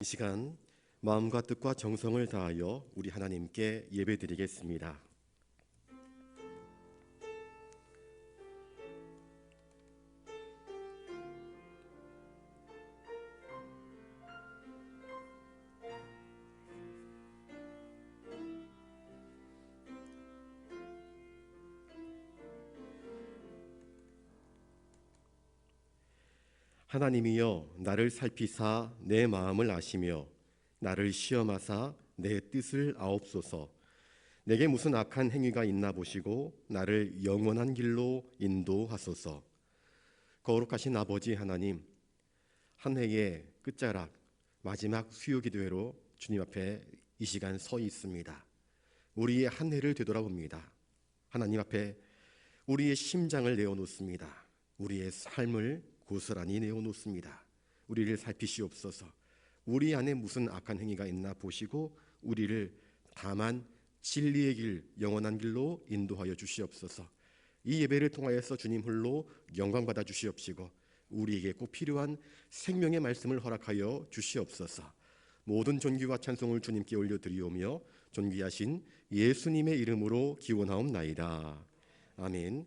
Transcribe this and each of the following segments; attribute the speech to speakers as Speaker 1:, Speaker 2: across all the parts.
Speaker 1: 이 시간 마음과 뜻과 정성을 다하여 우리 하나님께 예배드리겠습니다. 하나님이여 나를 살피사 내 마음을 아시며 나를 시험하사 내 뜻을 아옵소서. 내게 무슨 악한 행위가 있나 보시고 나를 영원한 길로 인도하소서. 거룩하신 아버지 하나님, 한 해의 끝자락 마지막 수요기도회로 주님 앞에 이 시간 서 있습니다. 우리의 한 해를 되돌아봅니다. 하나님 앞에 우리의 심장을 내어놓습니다. 우리의 삶을 고스란히 내어놓습니다. 우리를 살피시옵소서. 우리 안에 무슨 악한 행위가 있나 보시고 우리를 다만 진리의 길, 영원한 길로 인도하여 주시옵소서. 이 예배를 통하여서 주님 홀로 영광 받아 주시옵시고 우리에게 꼭 필요한 생명의 말씀을 허락하여 주시옵소서. 모든 존귀와 찬송을 주님께 올려드리오며 존귀하신 예수님의 이름으로 기원하옵나이다. 아멘.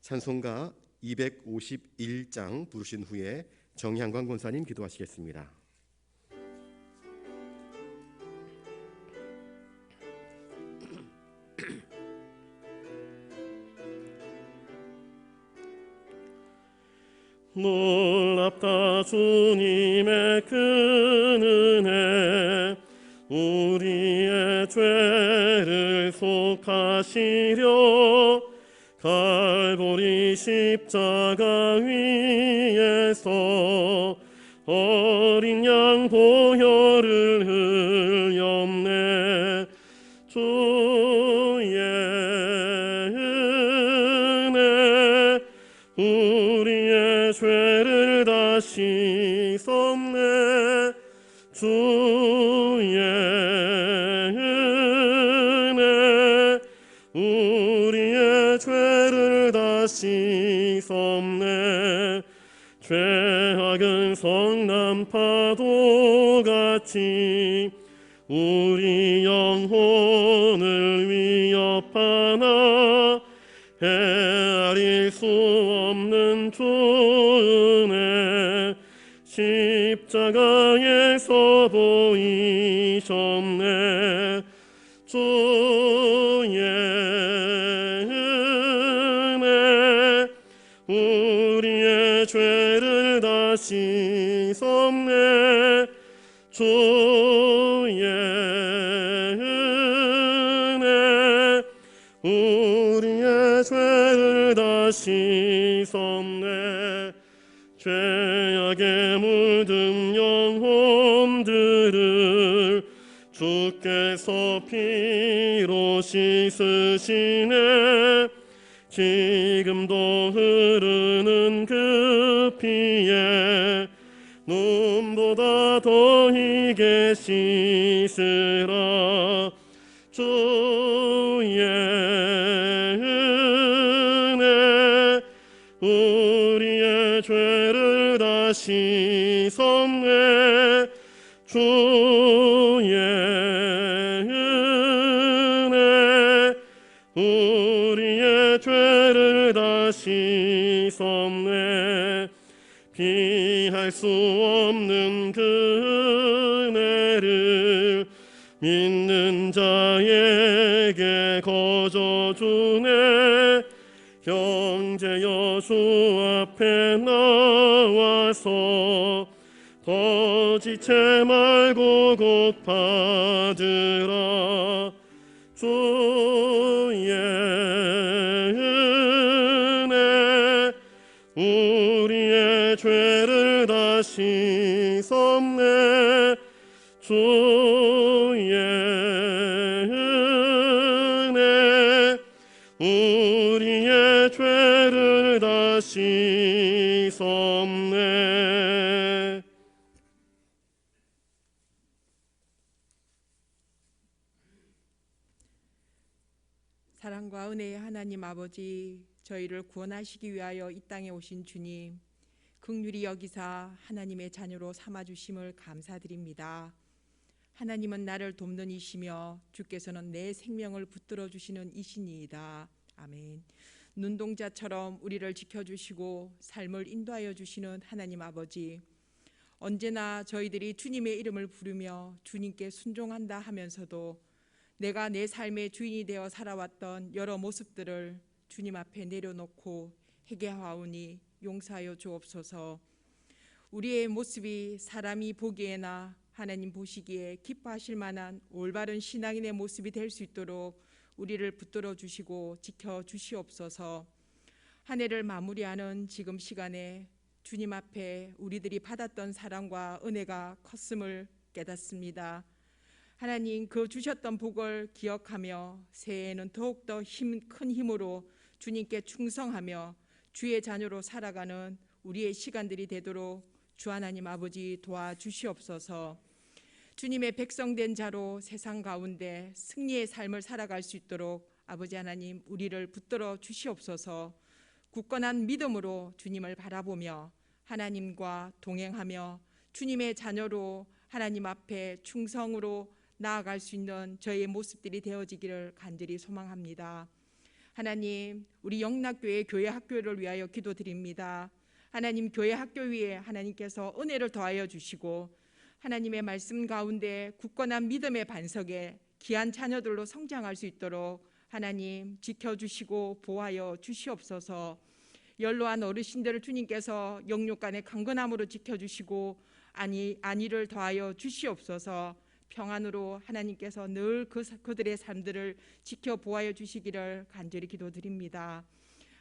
Speaker 1: 찬송가 251장 부르신 후에 정향광 권사님 기도하시겠습니다.
Speaker 2: 놀랍다 주님의 큰 은혜, 우리의 죄를 속하시려 갈보리 십자가 위에서 어린 양 보혈을 흘렸네. 주의 은혜 우리의 죄를 다 씻었네. 주의 은혜 우리의 죄를 다 씻었네. 죄악은 성난 파도같이 우리 영혼을 위협하나 헤아릴 수 없는 주 은혜 십자가에서 보이셨네. 주의 은혜 우리의 죄를 다 씻었네. 주의 은혜 우리의 죄를 다 씻었네. 죄악에 물든 영혼들을 주께서 피로 씻으시네. 지금도 흐르는 그 피에 눈보다 더 희게 씻으라. 주의 은혜 우리의 죄를 다 씻었네. 주의 은혜 우리의 죄를 다 씻었네. 피할 수 없는 그 은혜를 믿는 자에게 거저 주네. 형제여 주 앞에 나와서 거짓체 말고 곧 받으라. 주의 은혜 우리의 죄를 다 씻었네. 주의 은혜 우리의 죄를 다 씻었네.
Speaker 3: 사랑과 은혜의 하나님 아버지, 저희를 구원하시기 위하여 이 땅에 오신 주님, 긍휼히 여기사 하나님의 자녀로 삼아주심을 감사드립니다. 하나님은 나를 돕는 이시며 주께서는 내 생명을 붙들어 주시는 이시니이다. 아멘. 눈동자처럼 우리를 지켜주시고 삶을 인도하여 주시는 하나님 아버지, 언제나 저희들이 주님의 이름을 부르며 주님께 순종한다 하면서도 내가 내 삶의 주인이 되어 살아왔던 여러 모습들을 주님 앞에 내려놓고 회개하오니 용서하여 주옵소서. 우리의 모습이 사람이 보기에나 하나님 보시기에 기뻐하실 만한 올바른 신앙인의 모습이 될 수 있도록 우리를 붙들어 주시고 지켜 주시옵소서. 한 해를 마무리하는 지금 시간에 주님 앞에 우리들이 받았던 사랑과 은혜가 컸음을 깨닫습니다. 하나님, 그 주셨던 복을 기억하며 새해에는 더욱더 큰 힘으로 주님께 충성하며 주의 자녀로 살아가는 우리의 시간들이 되도록 주 하나님 아버지 도와주시옵소서. 주님의 백성된 자로 세상 가운데 승리의 삶을 살아갈 수 있도록 아버지 하나님 우리를 붙들어 주시옵소서. 굳건한 믿음으로 주님을 바라보며 하나님과 동행하며 주님의 자녀로 하나님 앞에 충성으로 나아갈 수 있는 저희의 모습들이 되어지기를 간절히 소망합니다. 하나님, 우리 영락교회 교회 학교를 위하여 기도드립니다. 하나님, 교회 학교 위에 하나님께서 은혜를 더하여 주시고 하나님의 말씀 가운데 굳건한 믿음의 반석에 귀한 자녀들로 성장할 수 있도록 하나님 지켜주시고 보호하여 주시옵소서. 연로한 어르신들을 주님께서 영육간의 강건함으로 지켜주시고 안위를 더하여 주시옵소서. 평안으로 하나님께서 늘 그들의 삶들을 지켜 보호하여 주시기를 간절히 기도드립니다.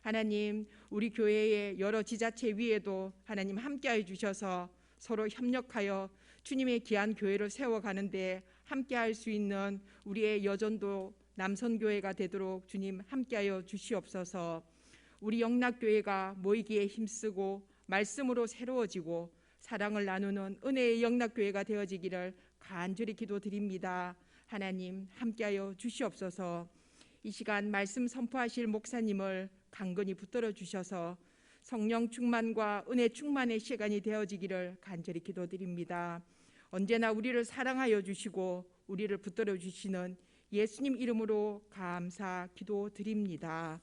Speaker 3: 하나님, 우리 교회의 여러 지자체 위에도 하나님 함께하여 주셔서 서로 협력하여 주님의 귀한 교회를 세워가는데 함께할 수 있는 우리의 여전도 남선교회가 되도록 주님 함께하여 주시옵소서. 우리 영락교회가 모이기에 힘쓰고 말씀으로 새로워지고 사랑을 나누는 은혜의 영락교회가 되어지기를 간절히 기도드립니다. 하나님 함께하여 주시옵소서. 이 시간 말씀 선포하실 목사님을 강건히 붙들어 주셔서 성령 충만과 은혜 충만의 시간이 되어지기를 간절히 기도드립니다. 언제나 우리를 사랑하여 주시고 우리를 붙들어 주시는 예수님 이름으로 감사 기도드립니다.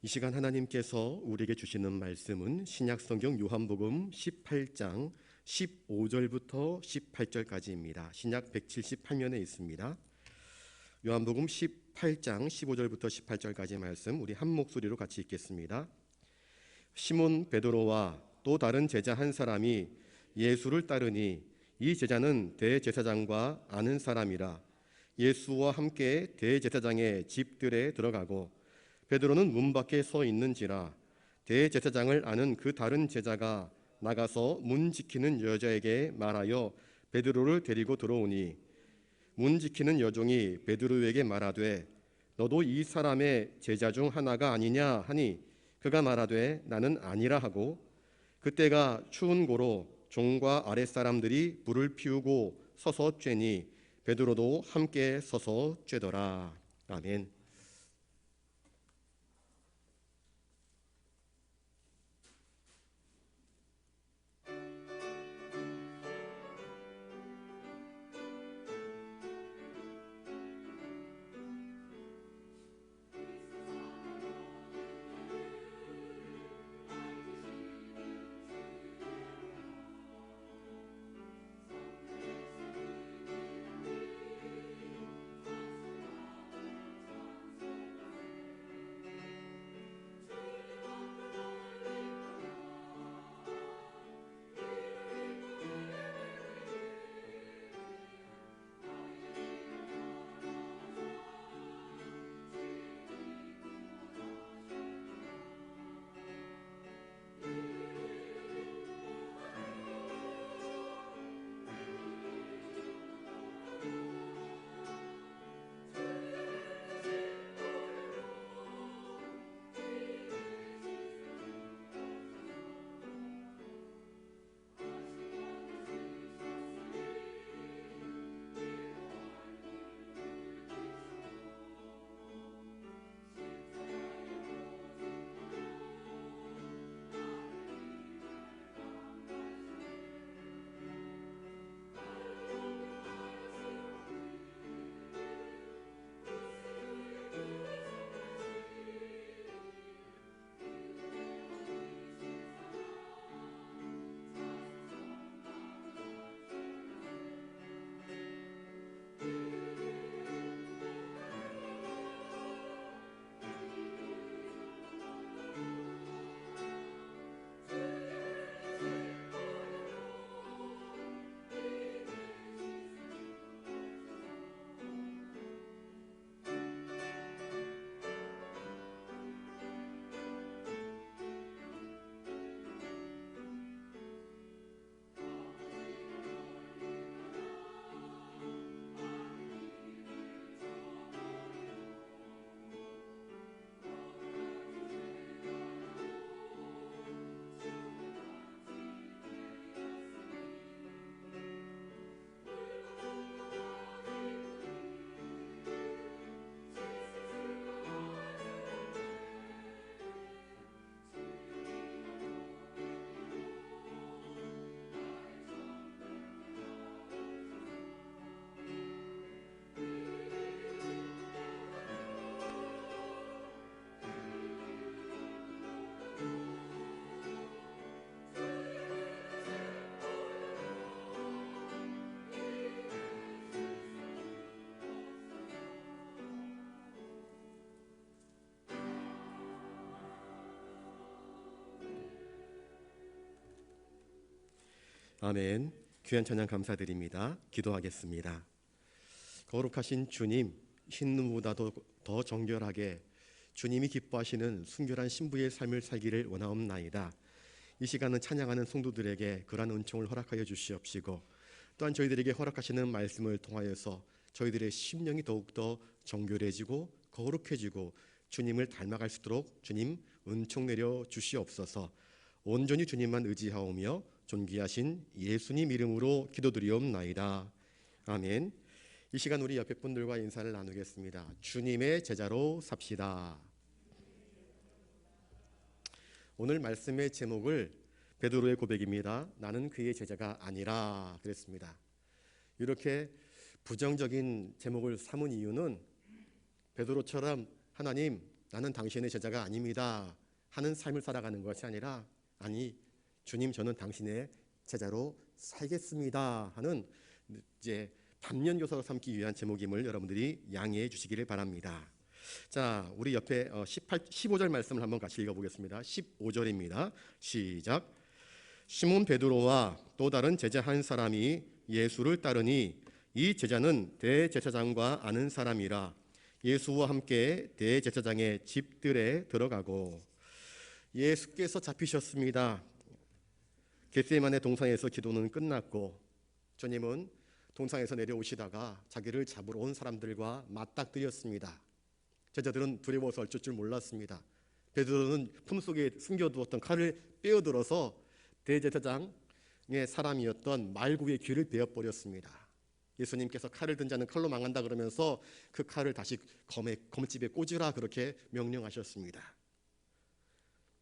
Speaker 1: 이 시간 하나님께서 우리에게 주시는 말씀은 신약성경 요한복음 18장 15절부터 18절까지입니다. 신약 178면에 있습니다. 요한복음 18장 15절부터 18절까지의 말씀 우리 한 목소리로 같이 읽겠습니다. 시몬 베드로와 또 다른 제자 한 사람이 예수를 따르니 이 제자는 대제사장과 아는 사람이라 예수와 함께 대제사장의 집들에 들어가고 베드로는 문 밖에 서 있는지라 대제사장을 아는 그 다른 제자가 나가서 문 지키는 여자에게 말하여 베드로를 데리고 들어오니 문 지키는 여종이 베드로에게 말하되 너도 이 사람의 제자 중 하나가 아니냐 하니 그가 말하되 나는 아니라 하고 그때가 추운 고로 종과 아랫사람들이 불을 피우고 서서 쬐니 베드로도 함께 서서 쬐더라. 아멘. 아멘. 귀한 찬양 감사드립니다. 기도하겠습니다. 거룩하신 주님, 흰 눈보다도 더 정결하게 주님이 기뻐하시는 순결한 신부의 삶을 살기를 원하옵나이다. 이 시간은 찬양하는 성도들에게 그러한 은총을 허락하여 주시옵시고, 또한 저희들에게 허락하시는 말씀을 통하여서 저희들의 심령이 더욱더 정결해지고 거룩해지고 주님을 닮아갈 수 있도록 주님 은총 내려 주시옵소서. 온전히 주님만 의지하오며 존귀하신 예수님 이름으로 기도드리옵나이다. 아멘. 이 시간 우리 옆에 분들과 인사를 나누겠습니다. 주님의 제자로 삽시다. 오늘 말씀의 제목을 베드로의 고백입니다. 나는 그의 제자가 아니라 그랬습니다. 이렇게 부정적인 제목을 삼은 이유는 베드로처럼 하나님, 나는 당신의 제자가 아닙니다 하는 삶을 살아가는 것이 아니라, 아니 주님, 저는 당신의 제자로 살겠습니다 하는 이제 반면교사로 삼기 위한 제목임을 여러분들이 양해해 주시기를 바랍니다. 자, 우리 옆에 15절 말씀을 한번 같이 읽어보겠습니다. 15절입니다. 시작. 시몬 베드로와 또 다른 제자 한 사람이 예수를 따르니 이 제자는 대제사장과 아는 사람이라 예수와 함께 대제사장의 집들에 들어가고. 예수께서 잡히셨습니다. 겟세마네 동산에서 기도는 끝났고 주님은 동산에서 내려오시다가 자기를 잡으러 온 사람들과 맞닥뜨렸습니다. 제자들은 두려워서 어쩔 줄 몰랐습니다. 베드로는 품속에 숨겨두었던 칼을 빼어들어서 대제사장의 사람이었던 말구의 귀를 베어버렸습니다. 예수님께서 칼을 든 자는 칼로 망한다 그러면서 그 칼을 다시 검집에 꽂으라 그렇게 명령하셨습니다.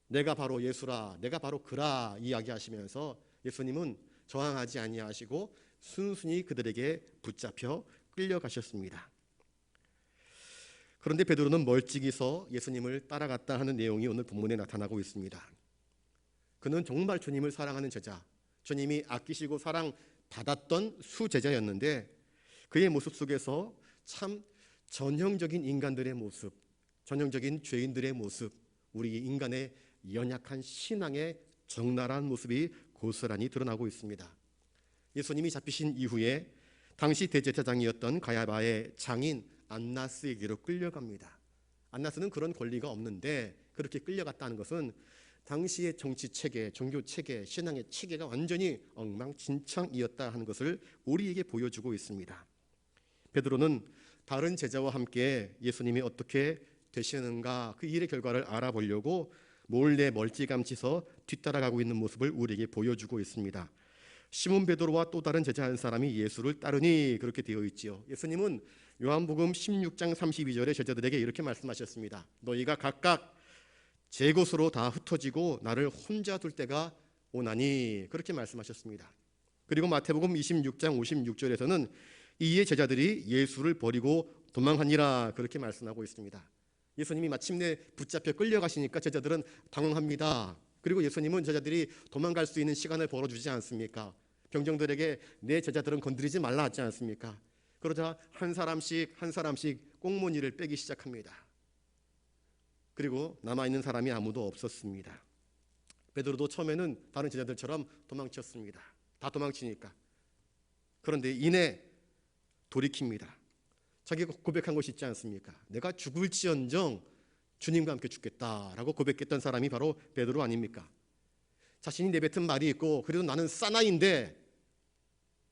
Speaker 1: 내가 바로 예수라, 내가 바로 그라 이야기하시면서 예수님은 저항하지 아니하시고 순순히 그들에게 붙잡혀 끌려가셨습니다. 그런데 베드로는 멀찍이서 예수님을 따라갔다 하는 내용이 오늘 본문에 나타나고 있습니다. 그는 정말 주님을 사랑하는 제자, 주님이 아끼시고 사랑받았던 수제자였는데 그의 모습 속에서 참 전형적인 인간들의 모습, 전형적인 죄인들의 모습, 우리 인간의 연약한 신앙의 적나라한 모습이 고스란히 드러나고 있습니다. 예수님이 잡히신 이후에 당시 대제사장이었던 가야바의 장인 안나스에게로 끌려갑니다. 안나스는 그런 권리가 없는데 그렇게 끌려갔다는 것은 당시의 정치 체계, 종교 체계, 신앙의 체계가 완전히 엉망진창이었다 하는 것을 우리에게 보여주고 있습니다. 베드로는 다른 제자와 함께 예수님이 어떻게 되시는가 그 일의 결과를 알아보려고 몰래 멀찌감치서 뒤따라가고 있는 모습을 우리에게 보여주고 있습니다. 시몬 베드로와 또 다른 제자 한 사람이 예수를 따르니 그렇게 되어 있지요. 예수님은 요한복음 16장 32절에 제자들에게 이렇게 말씀하셨습니다. 너희가 각각 제 곳으로 다 흩어지고 나를 혼자 둘 때가 오나니 그렇게 말씀하셨습니다. 그리고 마태복음 26장 56절에서는 이에 제자들이 예수를 버리고 도망하니라 그렇게 말씀하고 있습니다. 예수님이 마침내 붙잡혀 끌려가시니까 제자들은 당황합니다. 그리고 예수님은 제자들이 도망갈 수 있는 시간을 벌어주지 않습니까? 병정들에게 내 제자들은 건드리지 말라 하지 않습니까? 그러자 한 사람씩 꽁무니를 빼기 시작합니다. 그리고 남아있는 사람이 아무도 없었습니다. 베드로도 처음에는 다른 제자들처럼 도망쳤습니다. 다 도망치니까. 그런데 이내 돌이킵니다. 자기가 고백한 것이 있지 않습니까? 내가 죽을지언정 주님과 함께 죽겠다라고 고백했던 사람이 바로 베드로 아닙니까? 자신이 내뱉은 말이 있고 그래도 나는 사나이인데,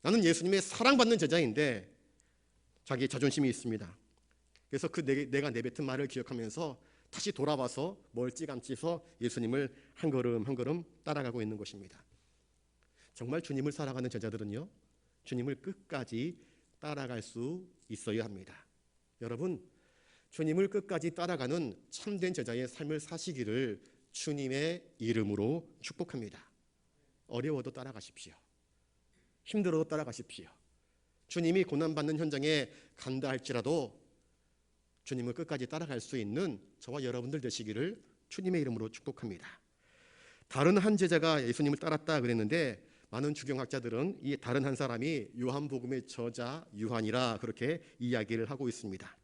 Speaker 1: 나는 예수님의 사랑받는 제자인데 자기의 자존심이 있습니다. 그래서 내가 내뱉은 말을 기억하면서 다시 돌아와서 멀찌감치서 예수님을 한 걸음 한 걸음 따라가고 있는 것입니다. 정말 주님을 사랑하는 제자들은요, 주님을 끝까지 따라갈 수 있어야 합니다. 여러분, 주님을 끝까지 따라가는 참된 제자의 삶을 사시기를 주님의 이름으로 축복합니다. 어려워도 따라가십시오. 힘들어도 따라가십시오. 주님이 고난받는 현장에 간다 할지라도 주님을 끝까지 따라갈 수 있는 저와 여러분들 되시기를 주님의 이름으로 축복합니다. 다른 한 제자가 예수님을 따랐다 그랬는데 많은 주경학자들은 이 다른 한 사람이 요한복음의 저자 요한이라 그렇게 이야기를 하고 있습니다.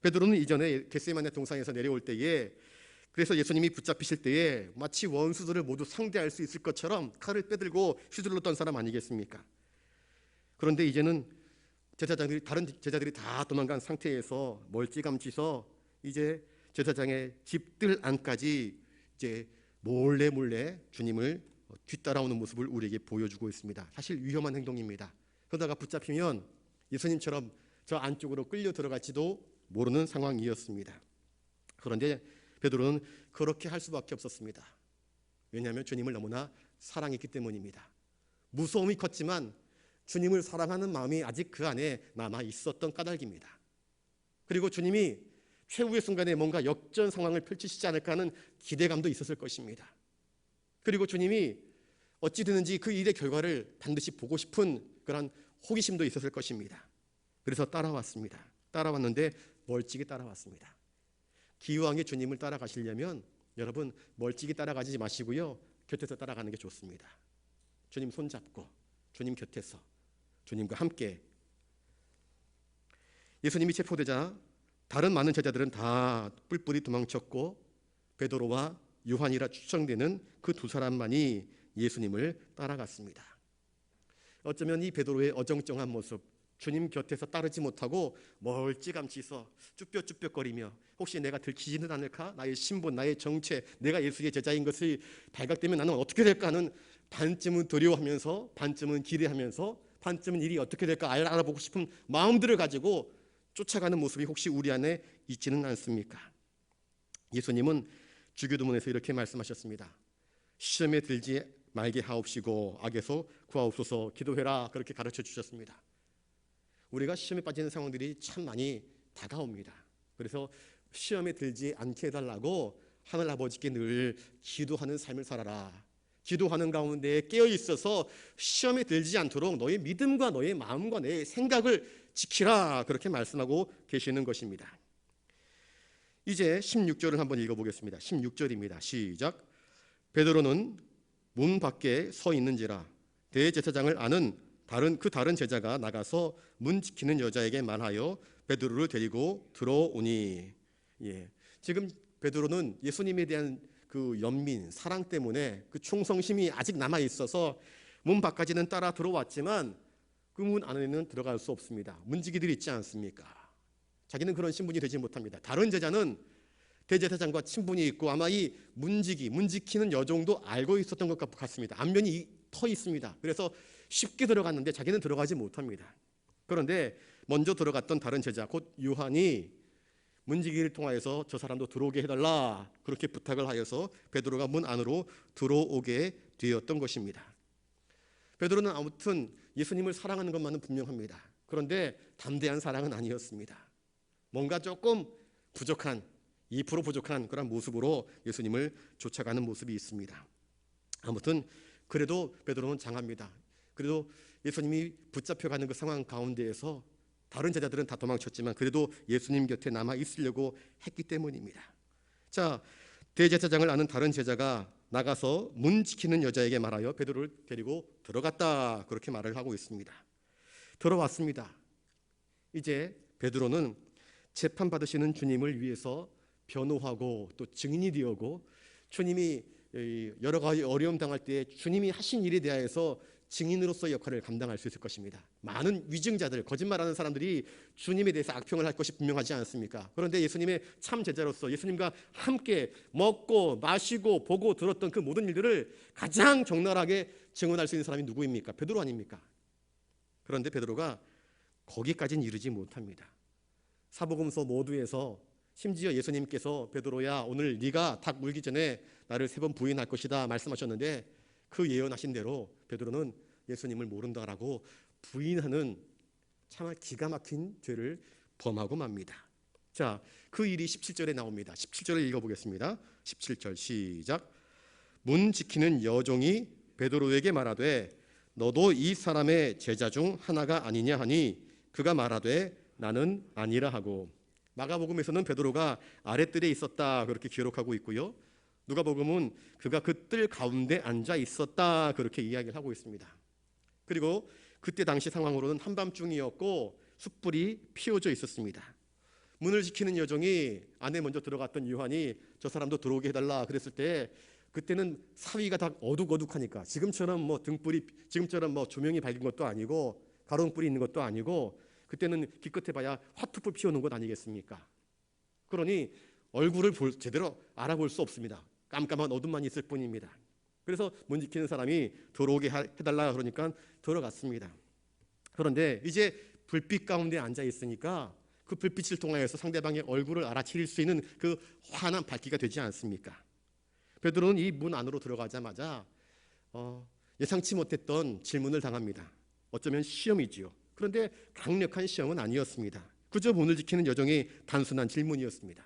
Speaker 1: 베드로는 이전에 겟세마네 동산에서 내려올 때에 그래서 예수님이 붙잡히실 때에 마치 원수들을 모두 상대할 수 있을 것처럼 칼을 빼들고 휘둘렀던 사람 아니겠습니까? 그런데 이제는 다른 제자들이 다 도망간 상태에서 멀찌감치서 이제 제사장의 집들 안까지 이제 몰래 주님을 뒤따라오는 모습을 우리에게 보여주고 있습니다. 사실 위험한 행동입니다. 그러다가 붙잡히면 예수님처럼 저 안쪽으로 끌려 들어갈지도 모르는 상황이었습니다. 그런데 베드로는 그렇게 할 수밖에 없었습니다. 왜냐하면 주님을 너무나 사랑했기 때문입니다. 무서움이 컸지만 주님을 사랑하는 마음이 아직 그 안에 남아 있었던 까닭입니다. 그리고 주님이 최후의 순간에 뭔가 역전 상황을 펼치시지 않을까 하는 기대감도 있었을 것입니다. 그리고 주님이 어찌 되는지 그 일의 결과를 반드시 보고 싶은 그런 호기심도 있었을 것입니다. 그래서 따라왔습니다. 따라왔는데 멀찍이 따라왔습니다. 기왕에 주님을 따라가시려면 여러분 멀찍이 따라가지 마시고요, 곁에서 따라가는 게 좋습니다. 주님 손잡고 주님 곁에서 주님과 함께. 예수님이 체포되자 다른 많은 제자들은 다 뿔뿔이 도망쳤고 베드로와 요한이라 추정되는 그 두 사람만이 예수님을 따라갔습니다. 어쩌면 이 베드로의 어정쩡한 모습, 주님 곁에서 따르지 못하고 멀찌감치서 쭈뼛쭈뼛거리며 혹시 내가 들키지는 않을까? 나의 신분, 나의 정체, 내가 예수의 제자인 것이 발각되면 나는 어떻게 될까 하는 반쯤은 두려워하면서 반쯤은 기대하면서 반쯤은 일이 어떻게 될까 알아보고 싶은 마음들을 가지고 쫓아가는 모습이 혹시 우리 안에 있지는 않습니까? 예수님은 주교도문에서 이렇게 말씀하셨습니다. 시험에 들지 말게 하옵시고 악에서 구하옵소서 기도해라, 그렇게 가르쳐 주셨습니다. 우리가 시험에 빠지는 상황들이 참 많이 다가옵니다. 그래서 시험에 들지 않게 해달라고 하늘 아버지께 늘 기도하는 삶을 살아라. 기도하는 가운데 깨어 있어서 시험에 들지 않도록 너의 믿음과 너의 마음과 내 생각을 지키라, 그렇게 말씀하고 계시는 것입니다. 이제 16절을 한번 읽어보겠습니다. 16절입니다. 시작. 베드로는 문 밖에 서 있는지라 대제사장을 아는 다른 제자가 나가서 문 지키는 여자에게 말하여 베드로를 데리고 들어오니. 지금 베드로는 예수님에 대한 그 연민, 사랑 때문에 그 충성심이 아직 남아 있어서 문 밖까지는 따라 들어왔지만 그 문 안에는 들어갈 수 없습니다. 문지기들이 있지 않습니까? 자기는 그런 신분이 되지 못합니다. 다른 제자는 대제사장과 친분이 있고 아마 이 문 지키는 여종도 알고 있었던 것 같습니다. 안면이 터 있습니다. 그래서 쉽게 들어갔는데 자기는 들어가지 못합니다. 그런데 먼저 들어갔던 다른 제자 곧 요한이 문지기를 통하여서 저 사람도 들어오게 해달라, 그렇게 부탁을 하여서 베드로가 문 안으로 들어오게 되었던 것입니다. 베드로는 아무튼 예수님을 사랑하는 것만은 분명합니다. 그런데 담대한 사랑은 아니었습니다. 뭔가 조금 부족한, 2% 부족한 그런 모습으로 예수님을 쫓아가는 모습이 있습니다. 아무튼 그래도 베드로는 장합니다. 그래도 예수님이 붙잡혀가는 그 상황 가운데에서 다른 제자들은 다 도망쳤지만 그래도 예수님 곁에 남아 있으려고 했기 때문입니다. 자, 대제사장을 아는 다른 제자가 나가서 문 지키는 여자에게 말하여 베드로를 데리고 들어갔다, 그렇게 말을 하고 있습니다. 들어왔습니다. 이제 베드로는 재판받으시는 주님을 위해서 변호하고 또 증인이 되고 주님이 여러 가지 어려움 당할 때 주님이 하신 일에 대해서 증인으로서 역할을 감당할 수 있을 것입니다. 많은 위증자들, 거짓말하는 사람들이 주님에 대해서 악평을 할 것이 분명하지 않습니까? 그런데 예수님의 참 제자로서 예수님과 함께 먹고 마시고 보고 들었던 그 모든 일들을 가장 적나라하게 증언할 수 있는 사람이 누구입니까? 베드로 아닙니까? 그런데 베드로가 거기까지는 이르지 못합니다. 사복음서 모두에서 심지어 예수님께서 베드로야 오늘 네가 닭 물기 전에 나를 3번 부인할 것이다 말씀하셨는데 그 예언하신 대로 베드로는 예수님을 모른다라고 부인하는 정말 기가 막힌 죄를 범하고 맙니다. 자, 그 일이 17절에 나옵니다. 17절을 읽어보겠습니다. 17절 시작. 문 지키는 여종이 베드로에게 말하되 너도 이 사람의 제자 중 하나가 아니냐 하니 그가 말하되 나는 아니라 하고. 마가복음에서는 베드로가 아랫뜰에 있었다 그렇게 기록하고 있고요. 누가복음은 그가 그 뜰 가운데 앉아 있었다 그렇게 이야기를 하고 있습니다. 그리고 그때 당시 상황으로는 한밤중이었고 숯불이 피워져 있었습니다. 문을 지키는 여종이 안에 먼저 들어갔던 요한이 저 사람도 들어오게 해달라 그랬을 때 그때는 사위가 다 어둑어둑하니까 지금처럼 뭐 등불이 지금처럼 뭐 조명이 밝은 것도 아니고 가롱불이 있는 것도 아니고 그때는 기껏 해봐야 화투불 피우는 것 아니겠습니까? 그러니 얼굴을 제대로 알아볼 수 없습니다. 깜깜한 어둠만 있을 뿐입니다. 그래서 문 지키는 사람이 들어오게 해달라 그러니까 들어갔습니다. 그런데 이제 불빛 가운데 앉아 있으니까 그 불빛을 통하여서 상대방의 얼굴을 알아차릴 수 있는 그 환한 밝기가 되지 않습니까? 베드로는 이 문 안으로 들어가자마자 예상치 못했던 질문을 당합니다. 어쩌면 시험이지요. 그런데 강력한 시험은 아니었습니다. 그저 문을 지키는 여종의 단순한 질문이었습니다.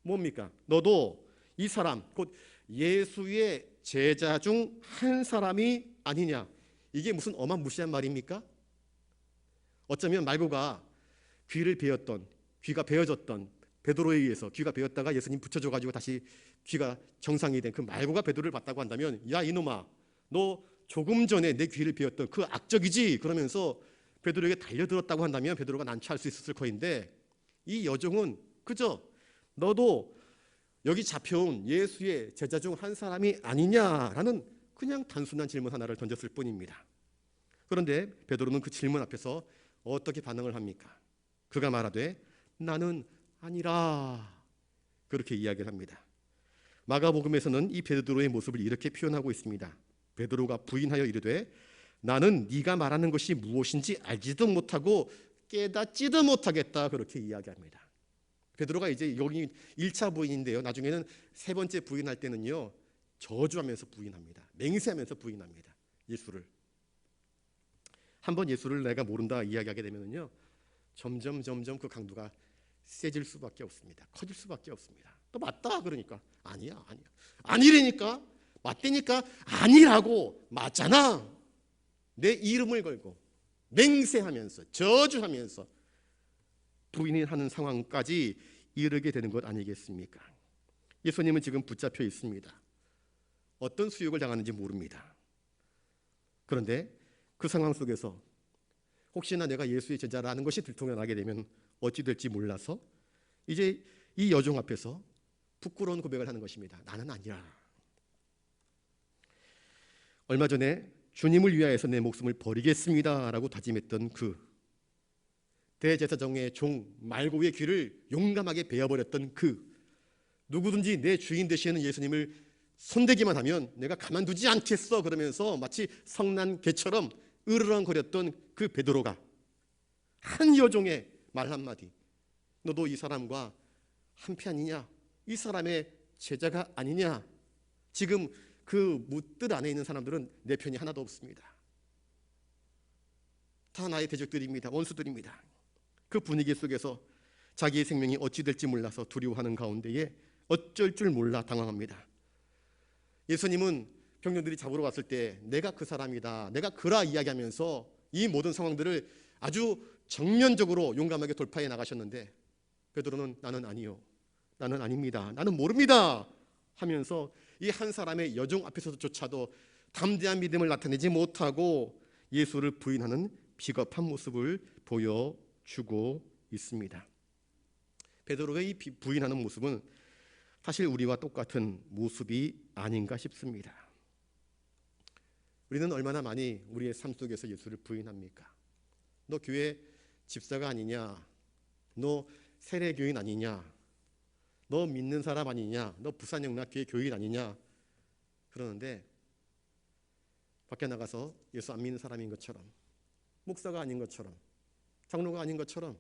Speaker 1: 뭡니까? 너도 이 사람 곧 예수의 제자 중 한 사람이 아니냐? 이게 무슨 어마무시한 말입니까? 어쩌면 말고가 귀를 베었던, 귀가 베어졌던 베드로에 의해서 귀가 베었다가 예수님 붙여줘가지고 다시 귀가 정상이 된 그 말고가 베드로를 봤다고 한다면, 야 이놈아, 너 조금 전에 내 귀를 베었던 그 악적이지? 그러면서 베드로에게 달려들었다고 한다면 베드로가 난처할 수 있었을 터인데, 이 여종은 그저 너도 여기 잡혀온 예수의 제자 중 한 사람이 아니냐라는 그냥 단순한 질문 하나를 던졌을 뿐입니다. 그런데 베드로는 그 질문 앞에서 어떻게 반응을 합니까? 그가 말하되 나는 아니라, 그렇게 이야기를 합니다. 마가복음에서는 이 베드로의 모습을 이렇게 표현하고 있습니다. 베드로가 부인하여 이르되 나는 네가 말하는 것이 무엇인지 알지도 못하고 깨닫지도 못하겠다, 그렇게 이야기합니다. 베드로가 이제 여기 1차 부인인데요, 나중에는 세 번째 부인할 때는요 저주하면서 부인합니다. 맹세하면서 부인합니다. 예수를. 한번 예수를 내가 모른다 이야기하게 되면요 점점 그 강도가 세질 수밖에 없습니다. 커질 수밖에 없습니다. 또 맞다 그러니까 아니야 아니라니까, 맞다니까 아니라고, 맞잖아, 내 이름을 걸고 맹세하면서 저주하면서 부인하는 상황까지 이르게 되는 것 아니겠습니까? 예수님은 지금 붙잡혀 있습니다. 어떤 수욕을 당하는지 모릅니다. 그런데 그 상황 속에서 혹시나 내가 예수의 제자라는 것이 들통나게 되면 어찌 될지 몰라서 이제 이 여종 앞에서 부끄러운 고백을 하는 것입니다. 나는 아니야. 얼마 전에 주님을 위하여서 내 목숨을 버리겠습니다 라고 다짐했던 그 대제사장의 종 말고의 귀를 용감하게 베어버렸던 그 누구든지 내 주인 되시는 예수님을 손대기만 하면 내가 가만두지 않겠어 그러면서 마치 성난 개처럼 으르렁거렸던 그 베드로가 한 여종의 말 한마디, 너도 이 사람과 한편이냐, 이 사람의 제자가 아니냐, 지금 그 묻들 안에 있는 사람들은 내 편이 하나도 없습니다. 다 나의 대적들입니다. 원수들입니다. 그 분위기 속에서 자기의 생명이 어찌 될지 몰라서 두려워하는 가운데에 어쩔 줄 몰라 당황합니다. 예수님은 병령들이 잡으러 왔을 때 내가 그 사람이다, 내가 그라 이야기하면서 이 모든 상황들을 아주 정면적으로 용감하게 돌파해 나가셨는데, 베드로는 나는 아니요, 나는 아닙니다, 나는 모릅니다 하면서 이 한 사람의 여종 앞에서조차도 담대한 믿음을 나타내지 못하고 예수를 부인하는 비겁한 모습을 보여주고 있습니다. 베드로의 이 부인하는 모습은 사실 우리와 똑같은 모습이 아닌가 싶습니다. 우리는 얼마나 많이 우리의 삶 속에서 예수를 부인합니까? 너 교회 집사가 아니냐, 너 세례교인 아니냐, 너 믿는 사람 아니냐, 너 부산영락교회 교인 아니냐 그러는데 밖에 나가서 예수 안 믿는 사람인 것처럼, 목사가 아닌 것처럼, 장로가 아닌 것처럼,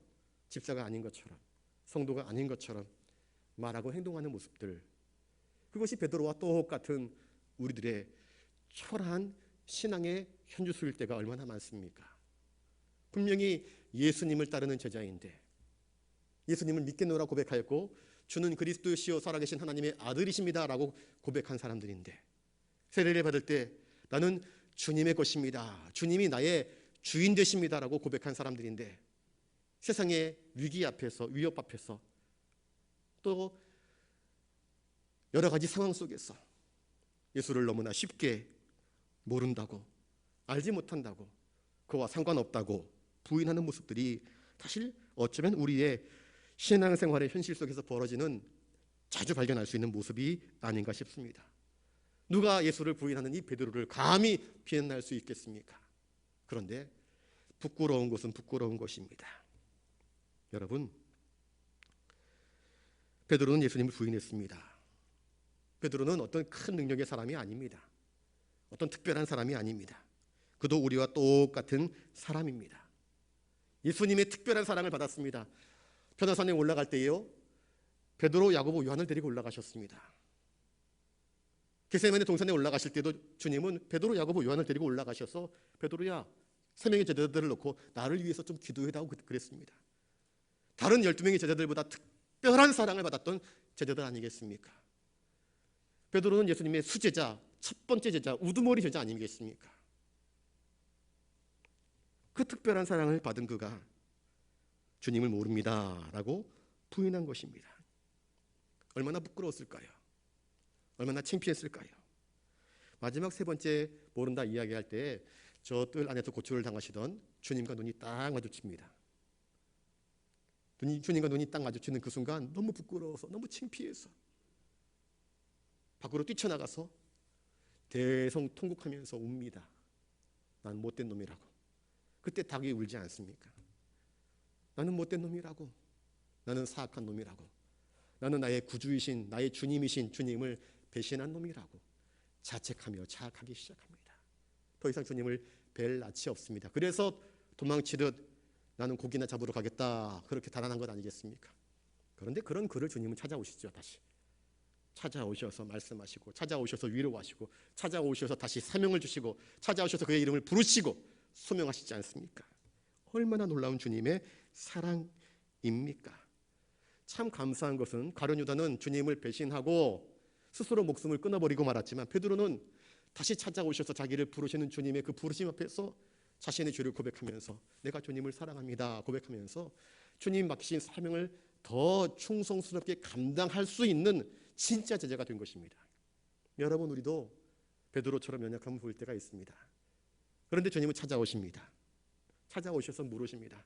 Speaker 1: 집사가 아닌 것처럼, 성도가 아닌 것처럼 말하고 행동하는 모습들, 그것이 베드로와 똑같은 우리들의 초라한 신앙의 현주소일 때가 얼마나 많습니까? 분명히 예수님을 따르는 제자인데 예수님을 믿겠노라 고백하였고 주는 그리스도시요 살아계신 하나님의 아들이십니다 라고 고백한 사람들인데, 세례를 받을 때 나는 주님의 것입니다, 주님이 나의 주인 되십니다 라고 고백한 사람들인데, 세상의 위기 앞에서, 위협 앞에서, 또 여러 가지 상황 속에서 예수를 너무나 쉽게 모른다고, 알지 못한다고, 그와 상관없다고 부인하는 모습들이 사실 어쩌면 우리의 신앙생활의 현실 속에서 벌어지는 자주 발견할 수 있는 모습이 아닌가 싶습니다. 누가 예수를 부인하는 이 베드로를 감히 비난할 수 있겠습니까? 그런데 부끄러운 것은 부끄러운 것입니다. 여러분, 베드로는 예수님을 부인했습니다. 베드로는 어떤 큰 능력의 사람이 아닙니다. 어떤 특별한 사람이 아닙니다. 그도 우리와 똑같은 사람입니다. 예수님의 특별한 사랑을 받았습니다. 변화산에 올라갈 때에요, 베드로, 야고보, 요한을 데리고 올라가셨습니다. 겟세마네 동산에 올라가실 때도 주님은 베드로, 야고보, 요한을 데리고 올라가셔서 베드로야, 3명의 제자들을 놓고 나를 위해서 좀 기도해다고 그랬습니다. 다른 12명의 제자들보다 특별한 사랑을 받았던 제자들 아니겠습니까? 베드로는 예수님의 수제자, 첫 번째 제자, 우두머리 제자 아니겠습니까? 그 특별한 사랑을 받은 그가 주님을 모릅니다 라고 부인한 것입니다. 얼마나 부끄러웠을까요? 얼마나 창피했을까요? 마지막 세 번째 모른다 이야기할 때 저 뜰 안에서 고초를 당하시던 주님과 눈이 딱 마주칩니다. 주님과 눈이 딱 마주치는 그 순간 너무 부끄러워서, 너무 창피해서 밖으로 뛰쳐나가서 대성통곡하면서 웁니다. 난 못된 놈이라고. 그때 닭이 울지 않습니까? 나는 못된 놈이라고. 나는 사악한 놈이라고. 나는 나의 구주이신, 나의 주님이신 주님을 배신한 놈이라고 자책하며 자학하기 시작합니다. 더 이상 주님을 뵐 낯이 없습니다. 그래서 도망치듯 나는 고기나 잡으러 가겠다, 그렇게 달아난 것 아니겠습니까? 그런데 그런 그를 주님은 찾아오시죠. 다시 찾아오셔서 말씀하시고, 찾아오셔서 위로하시고, 찾아오셔서 다시 사명을 주시고, 찾아오셔서 그의 이름을 부르시고 소명하시지 않습니까? 얼마나 놀라운 주님의 사랑입니까? 참 감사한 것은 가룟 유다는 주님을 배신하고 스스로 목숨을 끊어버리고 말았지만, 베드로는 다시 찾아오셔서 자기를 부르시는 주님의 그 부르심 앞에서 자신의 죄를 고백하면서 내가 주님을 사랑합니다 고백하면서 주님 맡기신 사명을 더 충성스럽게 감당할 수 있는 진짜 제자가 된 것입니다. 여러분, 우리도 베드로처럼 연약함을 보일 때가 있습니다. 그런데 주님은 찾아오십니다. 찾아오셔서 물으십니다.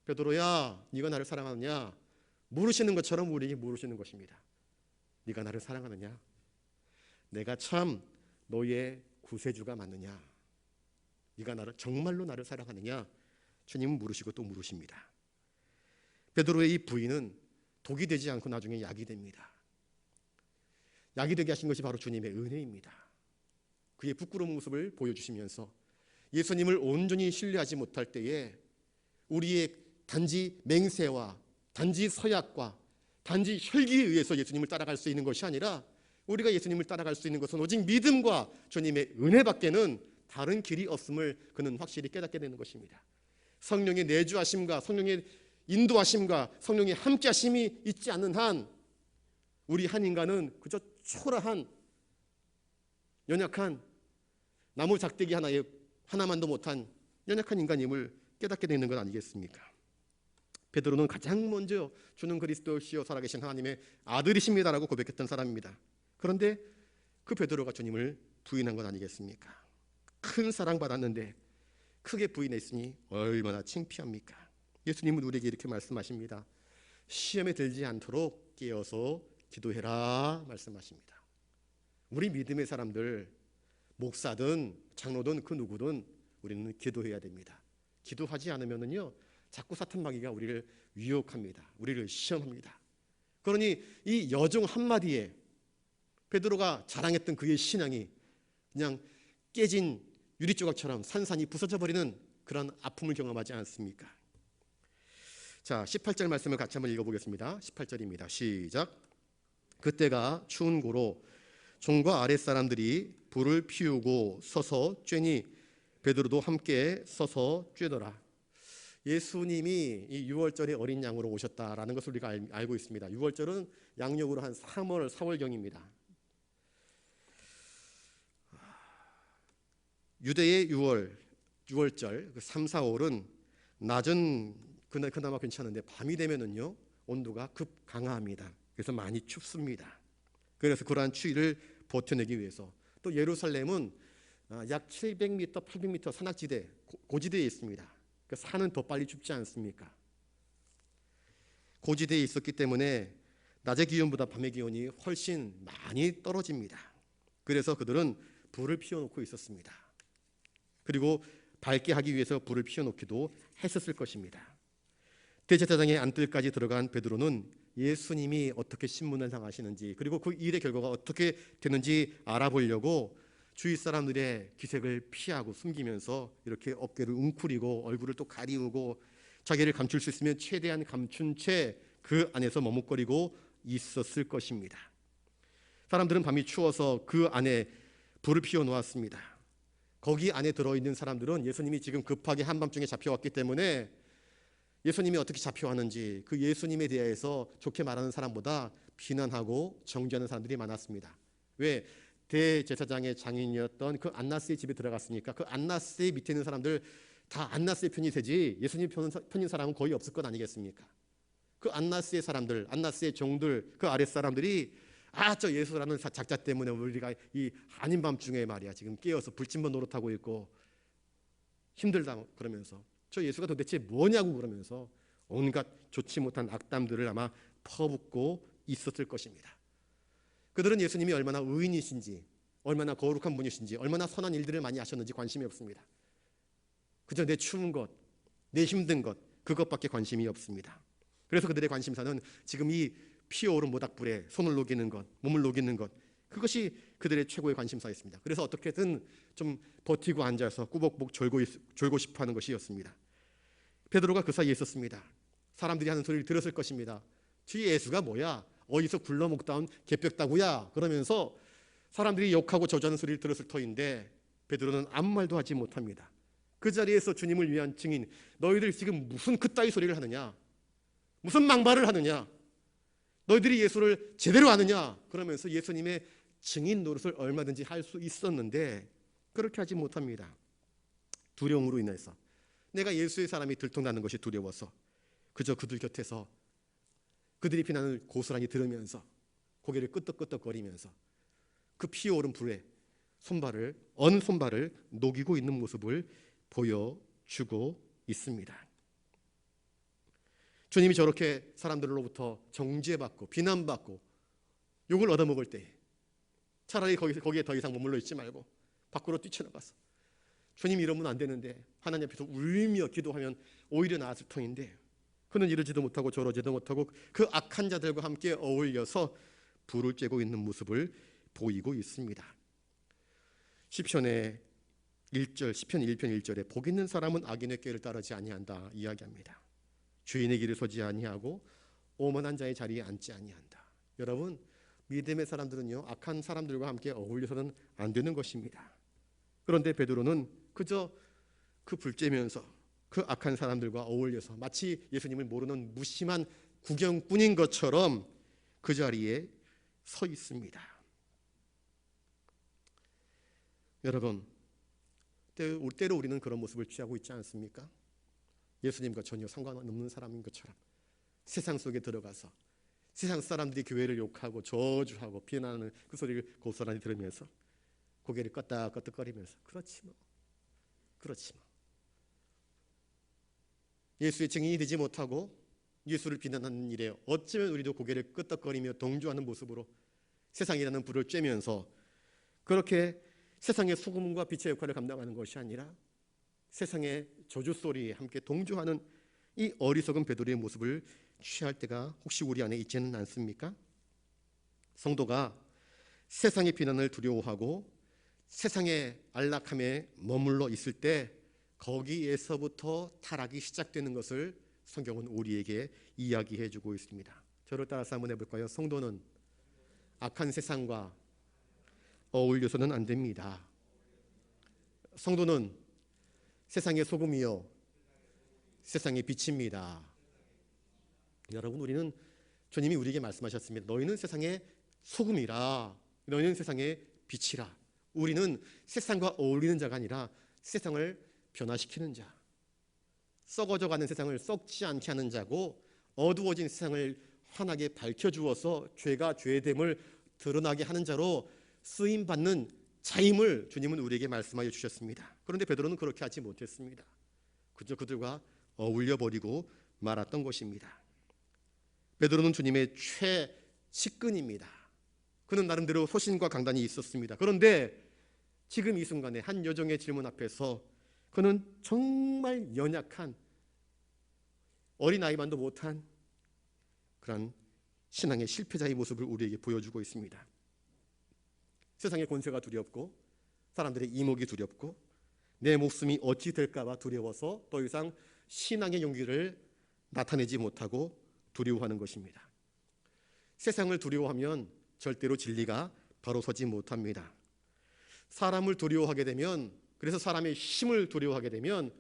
Speaker 1: 베드로야, 네가 나를 사랑하느냐? 물으시는 것처럼 우리에게 물으시는 것입니다. 네가 나를 사랑하느냐? 내가 참 너의 구세주가 맞느냐? 네가 정말로 나를 사랑하느냐? 주님은 물으시고 또 물으십니다. 베드로의 이 부인은 독이 되지 않고 나중에 약이 됩니다. 약이 되게 하신 것이 바로 주님의 은혜입니다. 그의 부끄러운 모습을 보여주시면서 예수님을 온전히 신뢰하지 못할 때에 우리의 단지 맹세와 단지 서약과 단지 혈기에 의해서 예수님을 따라갈 수 있는 것이 아니라, 우리가 예수님을 따라갈 수 있는 것은 오직 믿음과 주님의 은혜밖에는 다른 길이 없음을 그는 확실히 깨닫게 되는 것입니다. 성령의 내주하심과 성령의 인도하심과 성령의 함께하심이 있지 않는 한 우리 한 인간은 그저 초라한, 연약한, 나무 작대기 하나만도 못한 연약한 인간임을 깨닫게 되는 것 아니겠습니까? 베드로는 가장 먼저 주는 그리스도시요 살아계신 하나님의 아들이십니다라고 고백했던 사람입니다. 그런데 그 베드로가 주님을 부인한 것 아니겠습니까? 큰 사랑받았는데 크게 부인했으니 얼마나 창피합니까? 예수님은 우리에게 이렇게 말씀하십니다. 시험에 들지 않도록 깨어서 기도해라 말씀하십니다. 우리 믿음의 사람들, 목사든 장로든 그 누구든 우리는 기도해야 됩니다. 기도하지 않으면은요, 자꾸 사탄 마귀가 우리를 유혹합니다. 우리를 시험합니다. 그러니 이 여종 한마디에 베드로가 자랑했던 그의 신앙이 그냥 깨진 유리조각처럼 산산이 부서져 버리는 그런 아픔을 경험하지 않습니까? 자, 18절 말씀을 같이 한번 읽어보겠습니다. 18절입니다. 시작. 그때가 추운 고로 종과 아랫사람들이 불을 피우고 서서 쬐니 베드로도 함께 서서 쬐더라. 예수님이 이 6월절에 어린 양으로 오셨다라는 것을 우리가 알고 있습니다. 6월절은 양력으로 한 3월, 4월경입니다. 유대의 6월절, 그 3, 4월은 낮은 그나마 괜찮은데 밤이 되면은요 온도가 급 강화합니다. 그래서 많이 춥습니다. 그래서 그러한 추위를 버텨내기 위해서, 또 예루살렘은 약 700m, 800m 산악지대, 고지대에 있습니다. 그 산은 더 빨리 춥지 않습니까? 고지대에 있었기 때문에 낮의 기온보다 밤의 기온이 훨씬 많이 떨어집니다. 그래서 그들은 불을 피워놓고 있었습니다. 그리고 밝게 하기 위해서 불을 피워놓기도 했었을 것입니다. 대제사장의 안뜰까지 들어간 베드로는 예수님이 어떻게 신문을 당하시는지, 그리고 그 일의 결과가 어떻게 되는지 알아보려고 주위 사람들의 기색을 피하고 숨기면서 이렇게 어깨를 웅크리고 얼굴을 또 가리우고 자기를 감출 수 있으면 최대한 감춘 채 그 안에서 머뭇거리고 있었을 것입니다. 사람들은 밤이 추워서 그 안에 불을 피워 놓았습니다. 거기 안에 들어있는 사람들은 예수님이 지금 급하게 한밤중에 잡혀왔기 때문에 예수님이 어떻게 잡혀왔는지 그 예수님에 대해서 좋게 말하는 사람보다 비난하고 정죄하는 사람들이 많았습니다. 왜? 대제사장의 장인이었던 그 안나스의 집에 들어갔으니까 그 안나스의 밑에 있는 사람들 다 안나스의 편이 되지 예수님 편인 사람은 거의 없을 것 아니겠습니까? 그 안나스의 사람들, 안나스의 종들, 그 아랫 사람들이 저 예수라는 작자 때문에 우리가 이 아닌 밤중에 말이야 지금 깨어서 불침번 노릇하고 있고 힘들다 그러면서 저 예수가 도대체 뭐냐고 그러면서 온갖 좋지 못한 악담들을 아마 퍼붓고 있었을 것입니다. 그들은 예수님이 얼마나 의인이신지, 얼마나 거룩한 분이신지, 얼마나 선한 일들을 많이 하셨는지 관심이 없습니다. 그저 내 추운 것, 내 힘든 것, 그것밖에 관심이 없습니다. 그래서 그들의 관심사는 지금 이 피어오른 모닥불에 손을 녹이는 것, 몸을 녹이는 것, 그것이 그들의 최고의 관심사였습니다. 그래서 어떻게든 좀 버티고 앉아서 꾸벅꾸벅 졸고 싶어하는 것이었습니다. 베드로가 그 사이에 있었습니다. 사람들이 하는 소리를 들었을 것입니다. 뒤 예수가 뭐야? 어디서 굴러먹다 온 개벽다구야? 그러면서 사람들이 욕하고 저주하는 소리를 들었을 터인데 베드로는 아무 말도 하지 못합니다. 그 자리에서 주님을 위한 증인, 너희들 지금 무슨 그따위 소리를 하느냐? 무슨 망발을 하느냐? 너희들이 예수를 제대로 아느냐? 그러면서 예수님의 증인 노릇을 얼마든지 할 수 있었는데 그렇게 하지 못합니다. 두려움으로 인해서, 내가 예수의 사람이 들통나는 것이 두려워서 그저 그들 곁에서 그들이 비난을 고스란히 들으면서 고개를 끄덕끄덕거리면서 그 피어오른 불에 어느 손발을 녹이고 있는 모습을 보여주고 있습니다. 주님이 저렇게 사람들로부터 정죄받고 비난받고 욕을 얻어먹을 때 차라리 거기에 더 이상 머물러 있지 말고 밖으로 뛰쳐나가서 주님 이러면 안 되는데 하나님 앞에서 울며 기도하면 오히려 나았을 터인데 그는 이러지도 못하고 저러지도 못하고 그 악한 자들과 함께 어울려서 불을 쬐고 있는 모습을 보이고 있습니다. 시편의 1절, 시편 1편 1절에 복 있는 사람은 악인의 꾀를 따르지 아니한다 이야기합니다. 주인의 길을 서지 아니하고 오만한 자의 자리에 앉지 아니한다. 여러분, 믿음의 사람들은요 악한 사람들과 함께 어울려서는 안 되는 것입니다. 그런데 베드로는 그저 그 불 쬐면서 그 악한 사람들과 어울려서 마치 예수님을 모르는 무심한 구경꾼인 것처럼 그 자리에 서 있습니다. 여러분, 때로 우리는 그런 모습을 취하고 있지 않습니까? 예수님과 전혀 상관없는 사람인 것처럼 세상 속에 들어가서 세상 사람들이 교회를 욕하고 저주하고 비난하는 그 소리를 고스란히 들으면서 고개를 껐다껐다거리면서 그렇지 뭐 예수의 증인이 되지 못하고 예수를 비난하는 일에 어쩌면 우리도 고개를 끄덕거리며 동조하는 모습으로 세상이라는 불을 쬐면서 그렇게 세상의 소금과 빛의 역할을 감당하는 것이 아니라 세상의 저주 소리에 함께 동조하는 이 어리석은 베드로의 모습을 취할 때가 혹시 우리 안에 있지는 않습니까? 성도가 세상의 비난을 두려워하고 세상의 안락함에 머물러 있을 때 거기에서부터 타락이 시작되는 것을 성경은 우리에게 이야기해 주고 있습니다. 저를 따라서 한번 해볼까요? 성도는 악한 세상과 어울려서는 안 됩니다. 성도는 세상의 소금이요 세상의 빛입니다. 여러분, 우리는 주님이 우리에게 말씀하셨습니다. 너희는 세상의 소금이라, 너희는 세상의 빛이라. 우리는 세상과 어울리는 자가 아니라 세상을 변화시키는 자, 썩어져가는 세상을 썩지 않게 하는 자고 어두워진 세상을 환하게 밝혀주어서 죄가 죄됨을 드러나게 하는 자로 쓰임받는 자임을 주님은 우리에게 말씀하여 주셨습니다. 그런데 베드로는 그렇게 하지 못했습니다. 그저 그들과 어울려버리고 말았던 것입니다. 베드로는 주님의 최측근입니다. 그는 나름대로 소신과 강단이 있었습니다. 그런데 지금 이 순간에 한 여종의 질문 앞에서 그는 정말 연약한, 어린아이만도 못한 그런 신앙의 실패자의 모습을 우리에게 보여주고 있습니다. 세상의 권세가 두렵고 사람들의 이목이 두렵고 내 목숨이 어찌 될까 봐 두려워서 더 이상 신앙의 용기를 나타내지 못하고 두려워하는 것입니다. 세상을 두려워하면 절대로 진리가 바로 서지 못합니다. 사람을 두려워하게 되면, 그래서 사람의 힘을 두려워하게 되면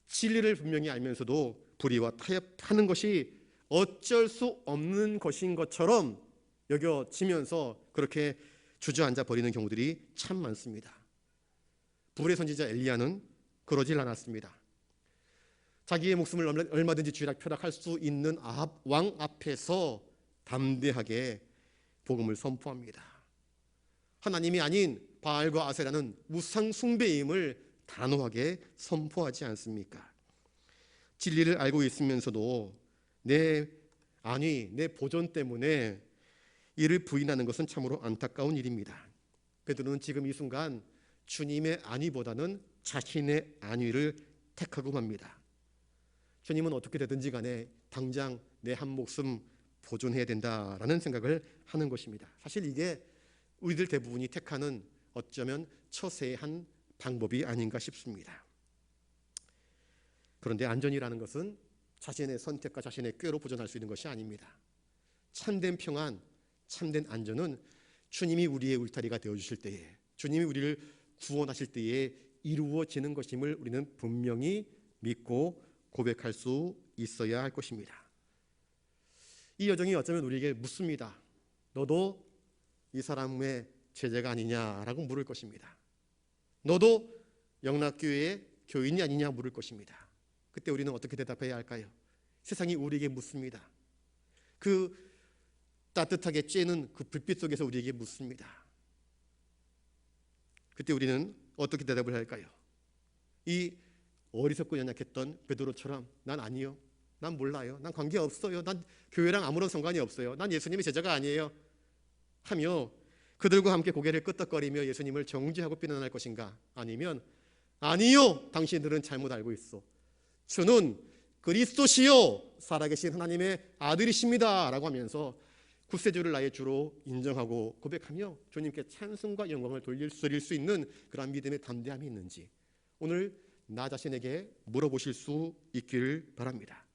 Speaker 1: 진리를 분명히 알면서도 불의와 타협하는 것이 어쩔 수 없는 것인 것처럼 여겨지면서 그렇게 주저앉아 버리는 경우들이 참 많습니다. 불의 선지자 엘리야는 그러질 않았습니다. 자기의 목숨을 얼마든지 쥐락펴락할 수 있는 아합 왕 앞에서 담대하게 복음을 선포합니다. 하나님이 아닌 바알과 아세라는 무상 숭배임을 단호하게 선포하지 않습니까? 진리를 알고 있으면서도 내 안위, 내 보존 때문에 이를 부인하는 것은 참으로 안타까운 일입니다. 베드로는 지금 이 순간 주님의 안위보다는 자신의 안위를 택하고 맙니다. 주님은 어떻게 되든지 간에 당장 내 한 목숨 보존해야 된다라는 생각을 하는 것입니다. 사실 이게 우리들 대부분이 택하는 어쩌면 처세한 방법이 아닌가 싶습니다. 그런데 안전이라는 것은 자신의 선택과 자신의 꾀로 보존할 수 있는 것이 아닙니다. 참된 평안, 참된 안전은 주님이 우리의 울타리가 되어주실 때에, 주님이 우리를 구원하실 때에 이루어지는 것임을 우리는 분명히 믿고 고백할 수 있어야 할 것입니다. 이 여정이 어쩌면 우리에게 묻습니다. 너도 이 사람의 제자가 아니냐라고 물을 것입니다. 너도 영락교회의 교인이 아니냐 물을 것입니다. 그때 우리는 어떻게 대답해야 할까요? 세상이 우리에게 묻습니다. 그 따뜻하게 쬐는 그 불빛 속에서 우리에게 묻습니다. 그때 우리는 어떻게 대답을 할까요? 이 어리석고 연약했던 베드로처럼 난 아니요, 난 몰라요, 난 관계없어요, 난 교회랑 아무런 상관이 없어요, 난 예수님의 제자가 아니에요 하며 그들과 함께 고개를 끄덕거리며 예수님을 정죄하고 비난할 것인가? 아니면 아니요, 당신들은 잘못 알고 있어, 주는 그리스도시요 살아계신 하나님의 아들이십니다 라고 하면서 구세주를 나의 주로 인정하고 고백하며 주님께 찬송과 영광을 돌릴 수 있는 그런 믿음의 담대함이 있는지 오늘 나 자신에게 물어보실 수 있기를 바랍니다.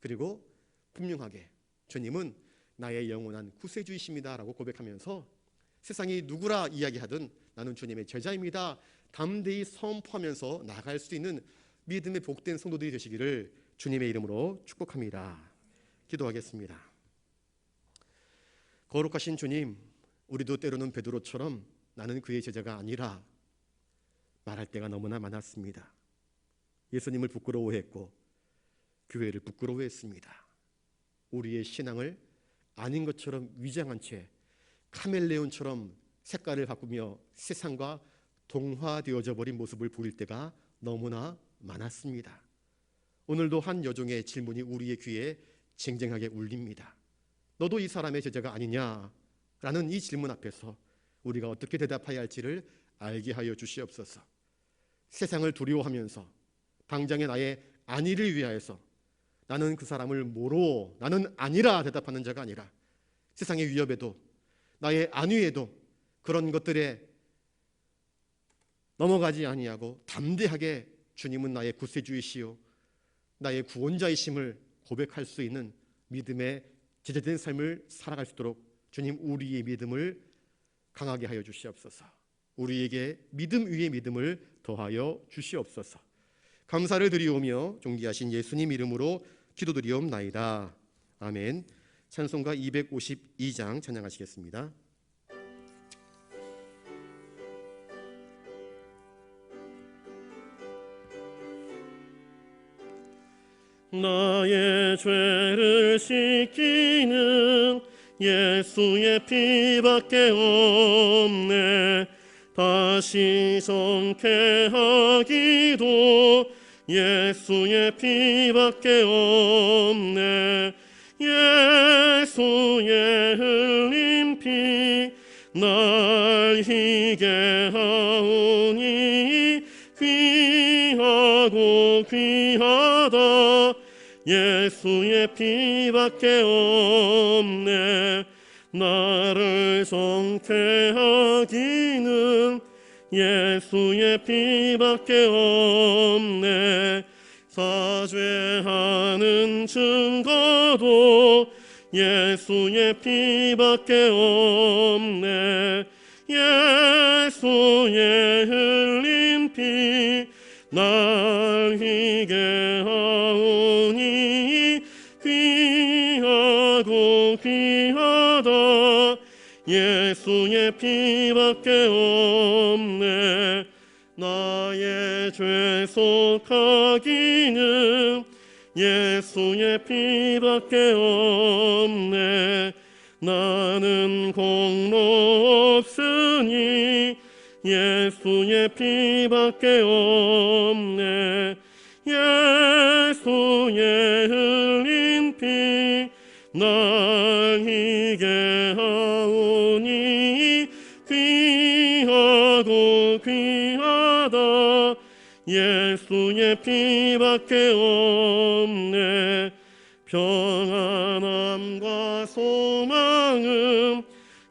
Speaker 1: 그리고 분명하게 주님은 나의 영원한 구세주이십니다 라고 고백하면서 세상이 누구라 이야기하든 나는 주님의 제자입니다 담대히 선포하면서 나아갈 수 있는 믿음의 복된 성도들이 되시기를 주님의 이름으로 축복합니다. 기도하겠습니다. 거룩하신 주님, 우리도 때로는 베드로처럼 나는 그의 제자가 아니라 말할 때가 너무나 많았습니다. 예수님을 부끄러워했고 교회를 부끄러워했습니다. 우리의 신앙을 아닌 것처럼 위장한 채 카멜레온처럼 색깔을 바꾸며 세상과 동화되어져 버린 모습을 보일 때가 너무나 많았습니다. 오늘도 한 여종의 질문이 우리의 귀에 쟁쟁하게 울립니다. 너도 이 사람의 제자가 아니냐라는 이 질문 앞에서 우리가 어떻게 대답해야 할지를 알게 하여 주시옵소서. 세상을 두려워하면서 당장의 나의 안위를 위하여서 나는 그 사람을 모르고 나는 아니라 대답하는 자가 아니라 세상의 위협에도 나의 안위에도 그런 것들에 넘어가지 아니하고 담대하게 주님은 나의 구세주이시요 나의 구원자이심을 고백할 수 있는 믿음의 제자된 삶을 살아갈 수 있도록 주님 우리의 믿음을 강하게 하여 주시옵소서. 우리에게 믿음 위에 믿음을 더하여 주시옵소서. 감사를 드리오며 존귀하신 예수님 이름으로 기도드리옵나이다. 아멘. 찬송가 252장 찬양하시겠습니다.
Speaker 2: 나의 죄를 씻기는 예수의 피밖에 없네. 다시 정케하기도 예수의 피밖에 없네. 예수의 흘린 피 날 희게 하오니 귀하고 귀하다 예수의 피밖에 없네 나를 정죄하기는 예수의 피밖에 없네 사죄하는 증거도 예수의 피밖에 없네 예수의 흘린 피 날 희게 하오니 귀하고 귀하다 예수의 피밖에 없네 나의 죄 속하기는 예수의 피밖에 없네 나는 공로 없으니 예수의 피밖에 없네 예수의 흘린 피 날 희게 하오니 귀하고 귀하다 예수의 피밖에 없네 평안함과 소망은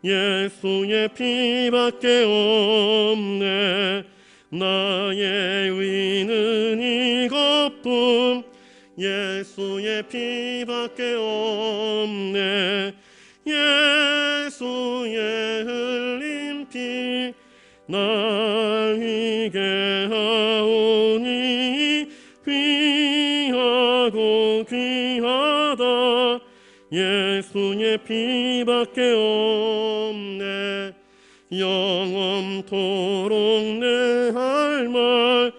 Speaker 2: 예수의 피밖에 없네 나의 의는 이것뿐 예수의 피밖에 없네 예수의 흘린 피 날 희게 하오니 귀하고 귀하다 예수의 피밖에 없네 영원토록 내 할 말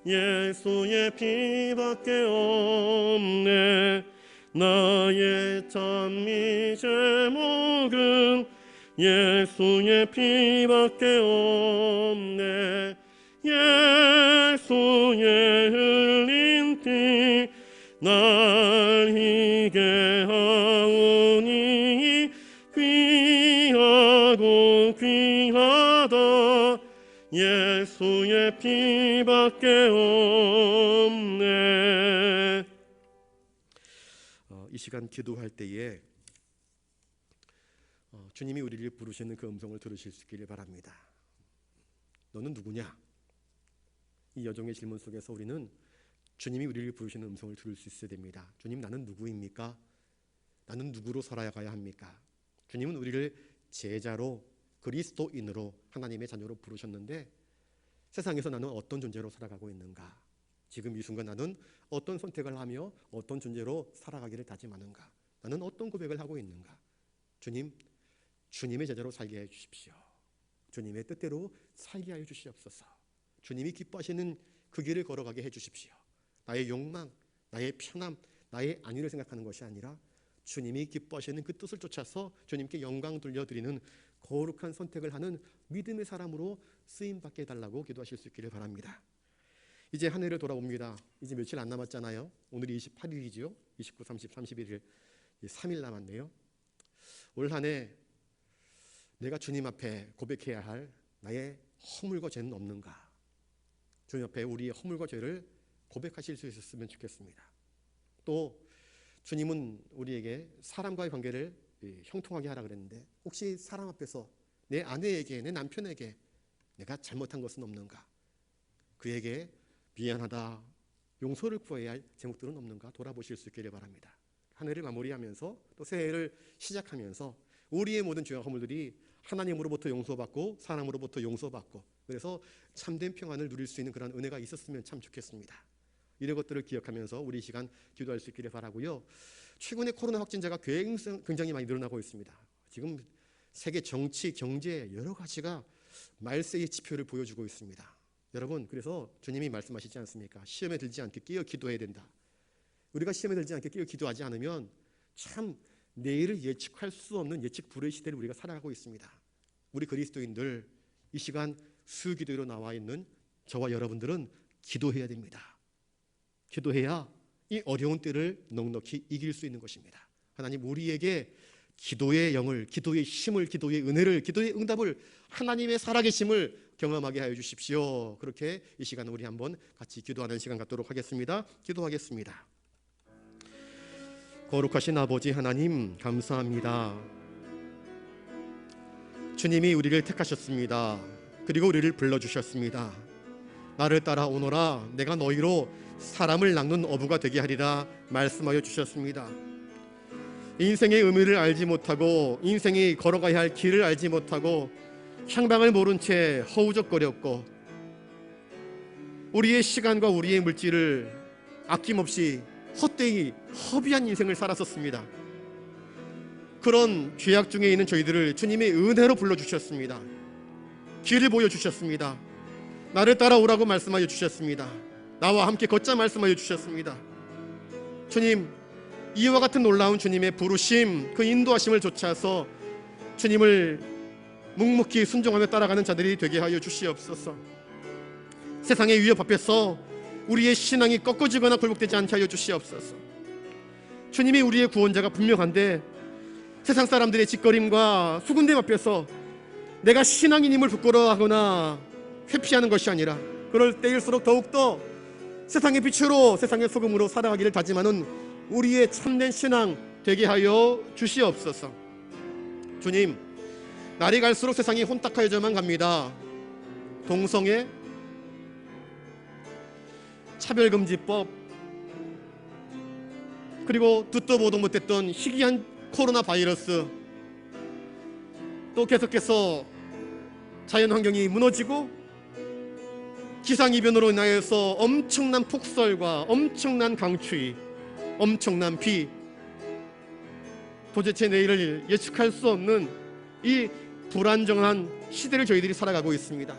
Speaker 2: 예수의 피밖에 없네 나의 찬미 제목은 예수의 피밖에 없네 예수의 흘린 피 날 희게 하오니 귀하고 귀하다 예수의 피밖에 없네.
Speaker 1: 이 시간 기도할 때에 주님이 우리를 부르시는 그 음성을 들으실 수 있기를 바랍니다. 너는 누구냐? 이 여종의 질문 속에서 우리는 주님이 우리를 부르시는 음성을 들을 수 있어야 됩니다. 주님, 나는 누구입니까? 나는 누구로 살아가야 합니까? 주님은 우리를 제자로 그리스도인으로 하나님의 자녀로 부르셨는데 세상에서 나는 어떤 존재로 살아가고 있는가? 지금 이 순간 나는 어떤 선택을 하며 어떤 존재로 살아가기를 다짐하는가? 나는 어떤 고백을 하고 있는가? 주님, 주님의 제자로 살게 해 주십시오. 주님의 뜻대로 살게 하여 주시옵소서. 주님이 기뻐하시는 그 길을 걸어가게 해 주십시오. 나의 욕망, 나의 편함, 나의 안위를 생각하는 것이 아니라 주님이 기뻐하시는 그 뜻을 쫓아서 주님께 영광 돌려드리는 거룩한 선택을 하는 믿음의 사람으로 쓰임받게 해달라고 기도하실 수 있기를 바랍니다. 이제 한 해를 돌아봅니다. 이제 며칠 안 남았잖아요. 오늘이 28일이죠. 29, 30, 31일 3일 남았네요. 올 한 해 내가 주님 앞에 고백해야 할 나의 허물과 죄는 없는가? 주님 앞에 우리의 허물과 죄를 고백하실 수 있었으면 좋겠습니다. 또 주님은 우리에게 사람과의 관계를 형통하게 하라 그랬는데 혹시 사람 앞에서 내 아내에게, 내 남편에게 내가 잘못한 것은 없는가? 그에게 미안하다, 용서를 구해야 할 제목들은 없는가 돌아보실 수 있기를 바랍니다. 한 해를 마무리하면서 또 새해를 시작하면서 우리의 모든 죄와 허물들이 하나님으로부터 용서받고 사람으로부터 용서받고 그래서 참된 평안을 누릴 수 있는 그런 은혜가 있었으면 참 좋겠습니다. 이런 것들을 기억하면서 우리 시간 기도할 수 있기를 바라고요. 최근에 코로나 확진자가 굉장히 많이 늘어나고 있습니다. 지금 세계 정치, 경제 여러 가지가 말세의 지표를 보여주고 있습니다. 여러분, 그래서 주님이 말씀하시지 않습니까? 시험에 들지 않게 끼어 기도해야 된다. 우리가 시험에 들지 않게 끼어 기도하지 않으면 참 내일을 예측할 수 없는 예측 불허의 시대를 우리가 살아가고 있습니다. 우리 그리스도인들 이 시간 수기도로 나와 있는 저와 여러분들은 기도해야 됩니다. 기도해야 이 어려운 때를 넉넉히 이길 수 있는 것입니다. 하나님 우리에게 기도의 영을, 기도의 힘을, 기도의 은혜를, 기도의 응답을, 하나님의 살아계심을 경험하게 하여 주십시오. 그렇게 이 시간 우리 한번 같이 기도하는 시간 갖도록 하겠습니다. 기도하겠습니다. 거룩하신 아버지 하나님, 감사합니다. 주님이 우리를 택하셨습니다. 그리고 우리를 불러주셨습니다. 나를 따라오너라, 내가 너희로 사람을 낚는 어부가 되게 하리라 말씀하여 주셨습니다. 인생의 의미를 알지 못하고, 인생이 걸어가야 할 길을 알지 못하고 향방을 모른 채 허우적거렸고, 우리의 시간과 우리의 물질을 아낌없이 헛되이 허비한 인생을 살았었습니다. 그런 죄악 중에 있는 저희들을 주님의 은혜로 불러주셨습니다. 길을 보여주셨습니다. 나를 따라오라고 말씀하여 주셨습니다. 나와 함께 걷자 말씀하여 주셨습니다. 주님, 이와 같은 놀라운 주님의 부르심, 그 인도하심을 좇아서 주님을 묵묵히 순종하며 따라가는 자들이 되게 하여 주시옵소서. 세상의 위협 앞에서 우리의 신앙이 꺾어지거나 굴복되지 않게 하여 주시옵소서. 주님이 우리의 구원자가 분명한데 세상 사람들의 짓거림과 수군댐 앞에서 내가 신앙인임을 부끄러워하거나 회피하는 것이 아니라, 그럴 때일수록 더욱더 세상의 빛으로, 세상의 소금으로 살아가기를 다짐하는 우리의 참된 신앙 되게 하여 주시옵소서. 주님, 날이 갈수록 세상이 혼탁하여져만 갑니다. 동성애, 차별금지법, 그리고 듣도 보도 못했던 희귀한 코로나 바이러스, 또 계속해서 자연환경이 무너지고 기상이변으로 인하여서 엄청난 폭설과 엄청난 강추위, 엄청난 비, 도대체 내일을 예측할 수 없는 이 불안정한 시대를 저희들이 살아가고 있습니다.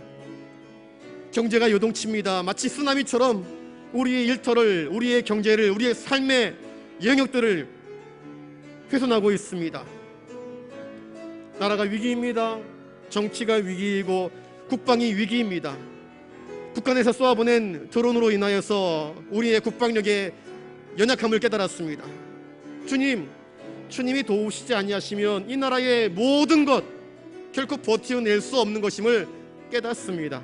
Speaker 1: 경제가 요동칩니다. 마치 쓰나미처럼 우리의 일터를, 우리의 경제를, 우리의 삶의 영역들을 훼손하고 있습니다. 나라가 위기입니다. 정치가 위기이고 국방이 위기입니다. 북한에서 쏘아보낸 드론으로 인하여서 우리의 국방력의 연약함을 깨달았습니다. 주님이 도우시지 아니하시면 이 나라의 모든 것 결코 버텨낼 수 없는 것임을 깨닫습니다.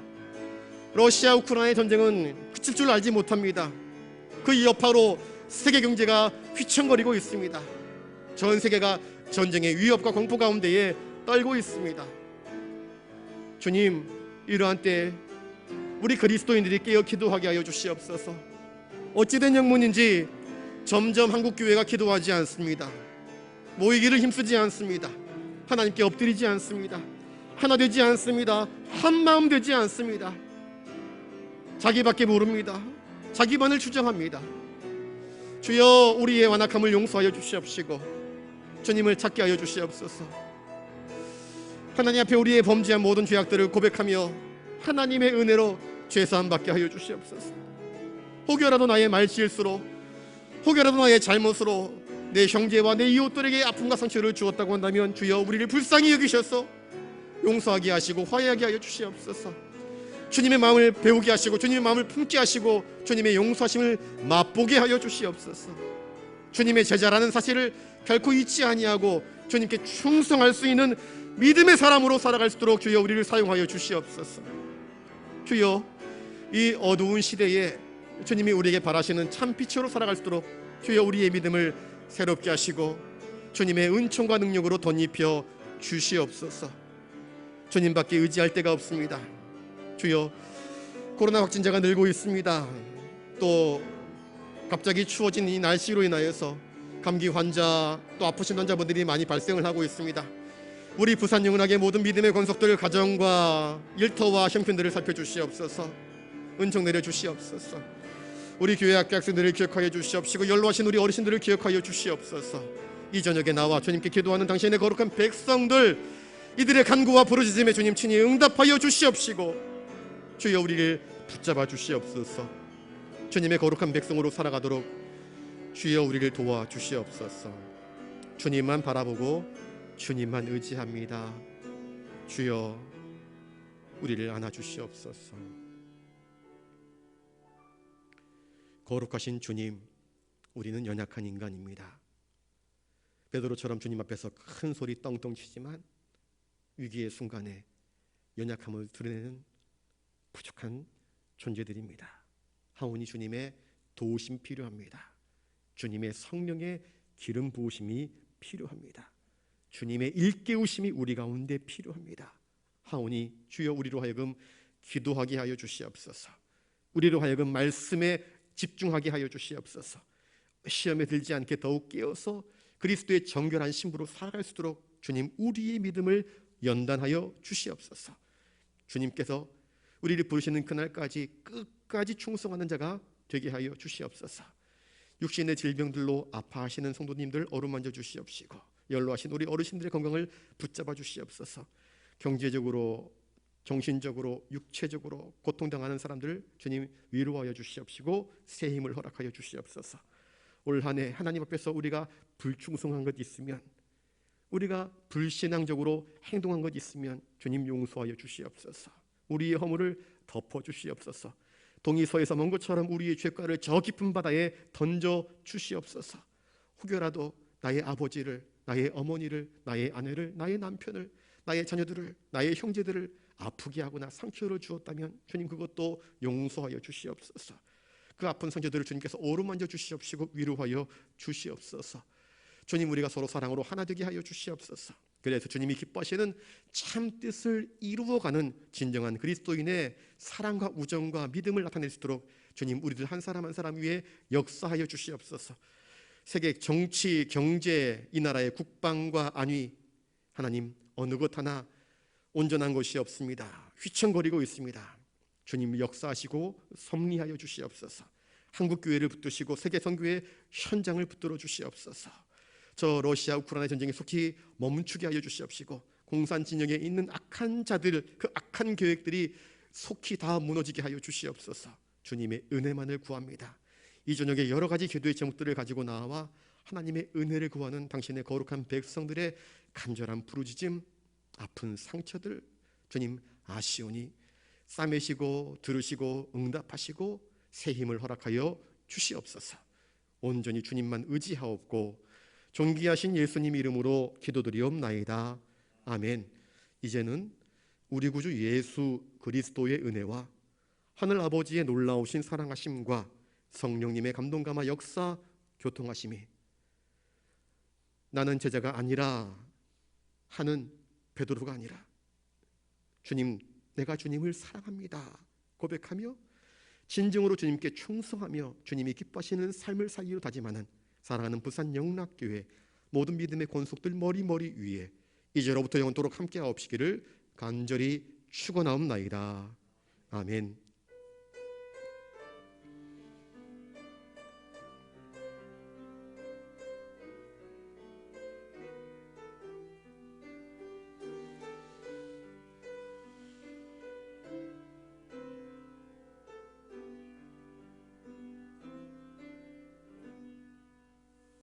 Speaker 1: 러시아 우크라이나 전쟁은 그칠 줄 알지 못합니다. 그 여파로 세계 경제가 휘청거리고 있습니다. 전 세계가 전쟁의 위협과 공포 가운데에 떨고 있습니다. 주님, 이러한 때 우리 그리스도인들이 깨어 기도하게 하여 주시옵소서. 어찌된 영문인지 점점 한국교회가 기도하지 않습니다. 모이기를 힘쓰지 않습니다. 하나님께 엎드리지 않습니다. 하나 되지 않습니다. 한마음 되지 않습니다. 자기밖에 모릅니다. 자기만을 주장합니다. 주여, 우리의 완악함을 용서하여 주시옵시고 주님을 찾게 하여 주시옵소서. 하나님 앞에 우리의 범죄한 모든 죄악들을 고백하며 하나님의 은혜로 죄사함 받게 하여 주시옵소서. 혹여라도 나의 말실수로, 혹여라도 나의 잘못으로 내 형제와 내 이웃들에게 아픔과 상처를 주었다고 한다면 주여, 우리를 불쌍히 여기셔서 용서하게 하시고 화해하게 하여 주시옵소서. 주님의 마음을 배우게 하시고 주님의 마음을 품게 하시고 주님의 용서하심을 맛보게 하여 주시옵소서. 주님의 제자라는 사실을 결코 잊지 아니하고 주님께 충성할 수 있는 믿음의 사람으로 살아갈 수 있도록 주여 우리를 사용하여 주시옵소서. 주여, 이 어두운 시대에 주님이 우리에게 바라시는 참빛으로 살아갈 수 있도록 주여 우리의 믿음을 새롭게 하시고 주님의 은총과 능력으로 덧입혀 주시옵소서. 주님밖에 의지할 데가 없습니다. 주여, 코로나 확진자가 늘고 있습니다. 또 갑자기 추워진 이 날씨로 인하여서 감기 환자, 또 아프신 환자분들이 많이 발생을 하고 있습니다. 우리 부산 영은학의 모든 믿음의 권속들, 가정과 일터와 형편들을 살펴주시옵소서. 은총 내려주시옵소서. 우리 교회 학교 학생들을 기억하여 주시옵시고 연로하신 우리 어르신들을 기억하여 주시옵소서. 이 저녁에 나와 주님께 기도하는 당신의 거룩한 백성들, 이들의 간구와 부르짖음에 주님 친히 응답하여 주시옵시고 주여 우리를 붙잡아 주시옵소서. 주님의 거룩한 백성으로 살아가도록 주여 우리를 도와 주시옵소서. 주님만 바라보고 주님만 의지합니다. 주여 우리를 안아 주시옵소서. 거룩하신 주님, 우리는 연약한 인간입니다. 베드로처럼 주님 앞에서 큰 소리 떵떵 치지만 위기의 순간에 연약함을 드러내는 부족한 존재들입니다. 하오니 주님의 도우심 필요합니다. 주님의 성령의 기름 부으심이 필요합니다. 주님의 일깨우심이 우리 가운데 필요합니다. 하오니 주여 우리로 하여금 기도하게 하여 주시옵소서. 우리로 하여금 말씀에 집중하게 하여 주시옵소서. 시험에 들지 않게 더욱 깨어서 그리스도의 정결한 신부로 살아갈 수 있도록 주님 우리의 믿음을 연단하여 주시옵소서. 주님께서 우리를 부르시는 그날까지 끝까지 충성하는 자가 되게 하여 주시옵소서. 육신의 질병들로 아파하시는 성도님들 어루만져 주시옵시고 연로하신 우리 어르신들의 건강을 붙잡아 주시옵소서. 경제적으로 정신적으로 육체적으로 고통당하는 사람들을 주님 위로하여 주시옵시고 새 힘을 허락하여 주시옵소서. 올 한 해 하나님 앞에서 우리가 불충성한 것 있으면, 우리가 불신앙적으로 행동한 것 있으면 주님 용서하여 주시옵소서. 우리의 허물을 덮어 주시옵소서. 동이서에서 먼 것처럼 우리의 죄과를 저 깊은 바다에 던져 주시옵소서. 혹여라도 나의 아버지를, 나의 어머니를, 나의 아내를, 나의 남편을, 나의 자녀들을, 나의 형제들을 아프게 하거나 상처를 주었다면 주님 그것도 용서하여 주시옵소서. 그 아픈 상처들을 주님께서 어루만져 주시옵시고 위로하여 주시옵소서. 주님 우리가 서로 사랑으로 하나 되게 하여 주시옵소서. 그래서 주님이 기뻐하시는 참 뜻을 이루어가는 진정한 그리스도인의 사랑과 우정과 믿음을 나타낼 수 있도록 주님 우리들 한 사람 한 사람 위에 역사하여 주시옵소서. 세계 정치, 경제, 이 나라의 국방과 안위, 하나님 어느 것 하나 온전한 것이 없습니다. 휘청거리고 있습니다. 주님 역사하시고 섭리하여 주시옵소서. 한국교회를 붙드시고 세계 선교의 현장을 붙들어 주시옵소서. 저 러시아 우크라이나 전쟁에 속히 멈추게 하여 주시옵시고 공산 진영에 있는 악한 자들, 그 악한 계획들이 속히 다 무너지게 하여 주시옵소서. 주님의 은혜만을 구합니다. 이 저녁에 여러 가지 기도의 제목들을 가지고 나와 하나님의 은혜를 구하는 당신의 거룩한 백성들의 간절한 부르짖음, 아픈 상처들 주님 아시오니 싸매시고 들으시고 응답하시고 새 힘을 허락하여 주시옵소서. 온전히 주님만 의지하옵고 존귀하신 예수님 이름으로 기도드리옵나이다. 아멘. 이제는 우리 구주 예수 그리스도의 은혜와 하늘 아버지의 놀라우신 사랑하심과 성령님의 감동감화 역사 교통하심이 나는 제자가 아니라 하는 베드로가 아니라 주님, 내가 주님을 사랑합니다 고백하며 진정으로 주님께 충성하며 주님이 기뻐하시는 삶을 살기로 다짐하는 사랑하는 부산 영락교회 모든 믿음의 권속들 머리머리 위에 이제로부터 영원토록 함께하옵시기를 간절히 축원하옵나이다. 아멘.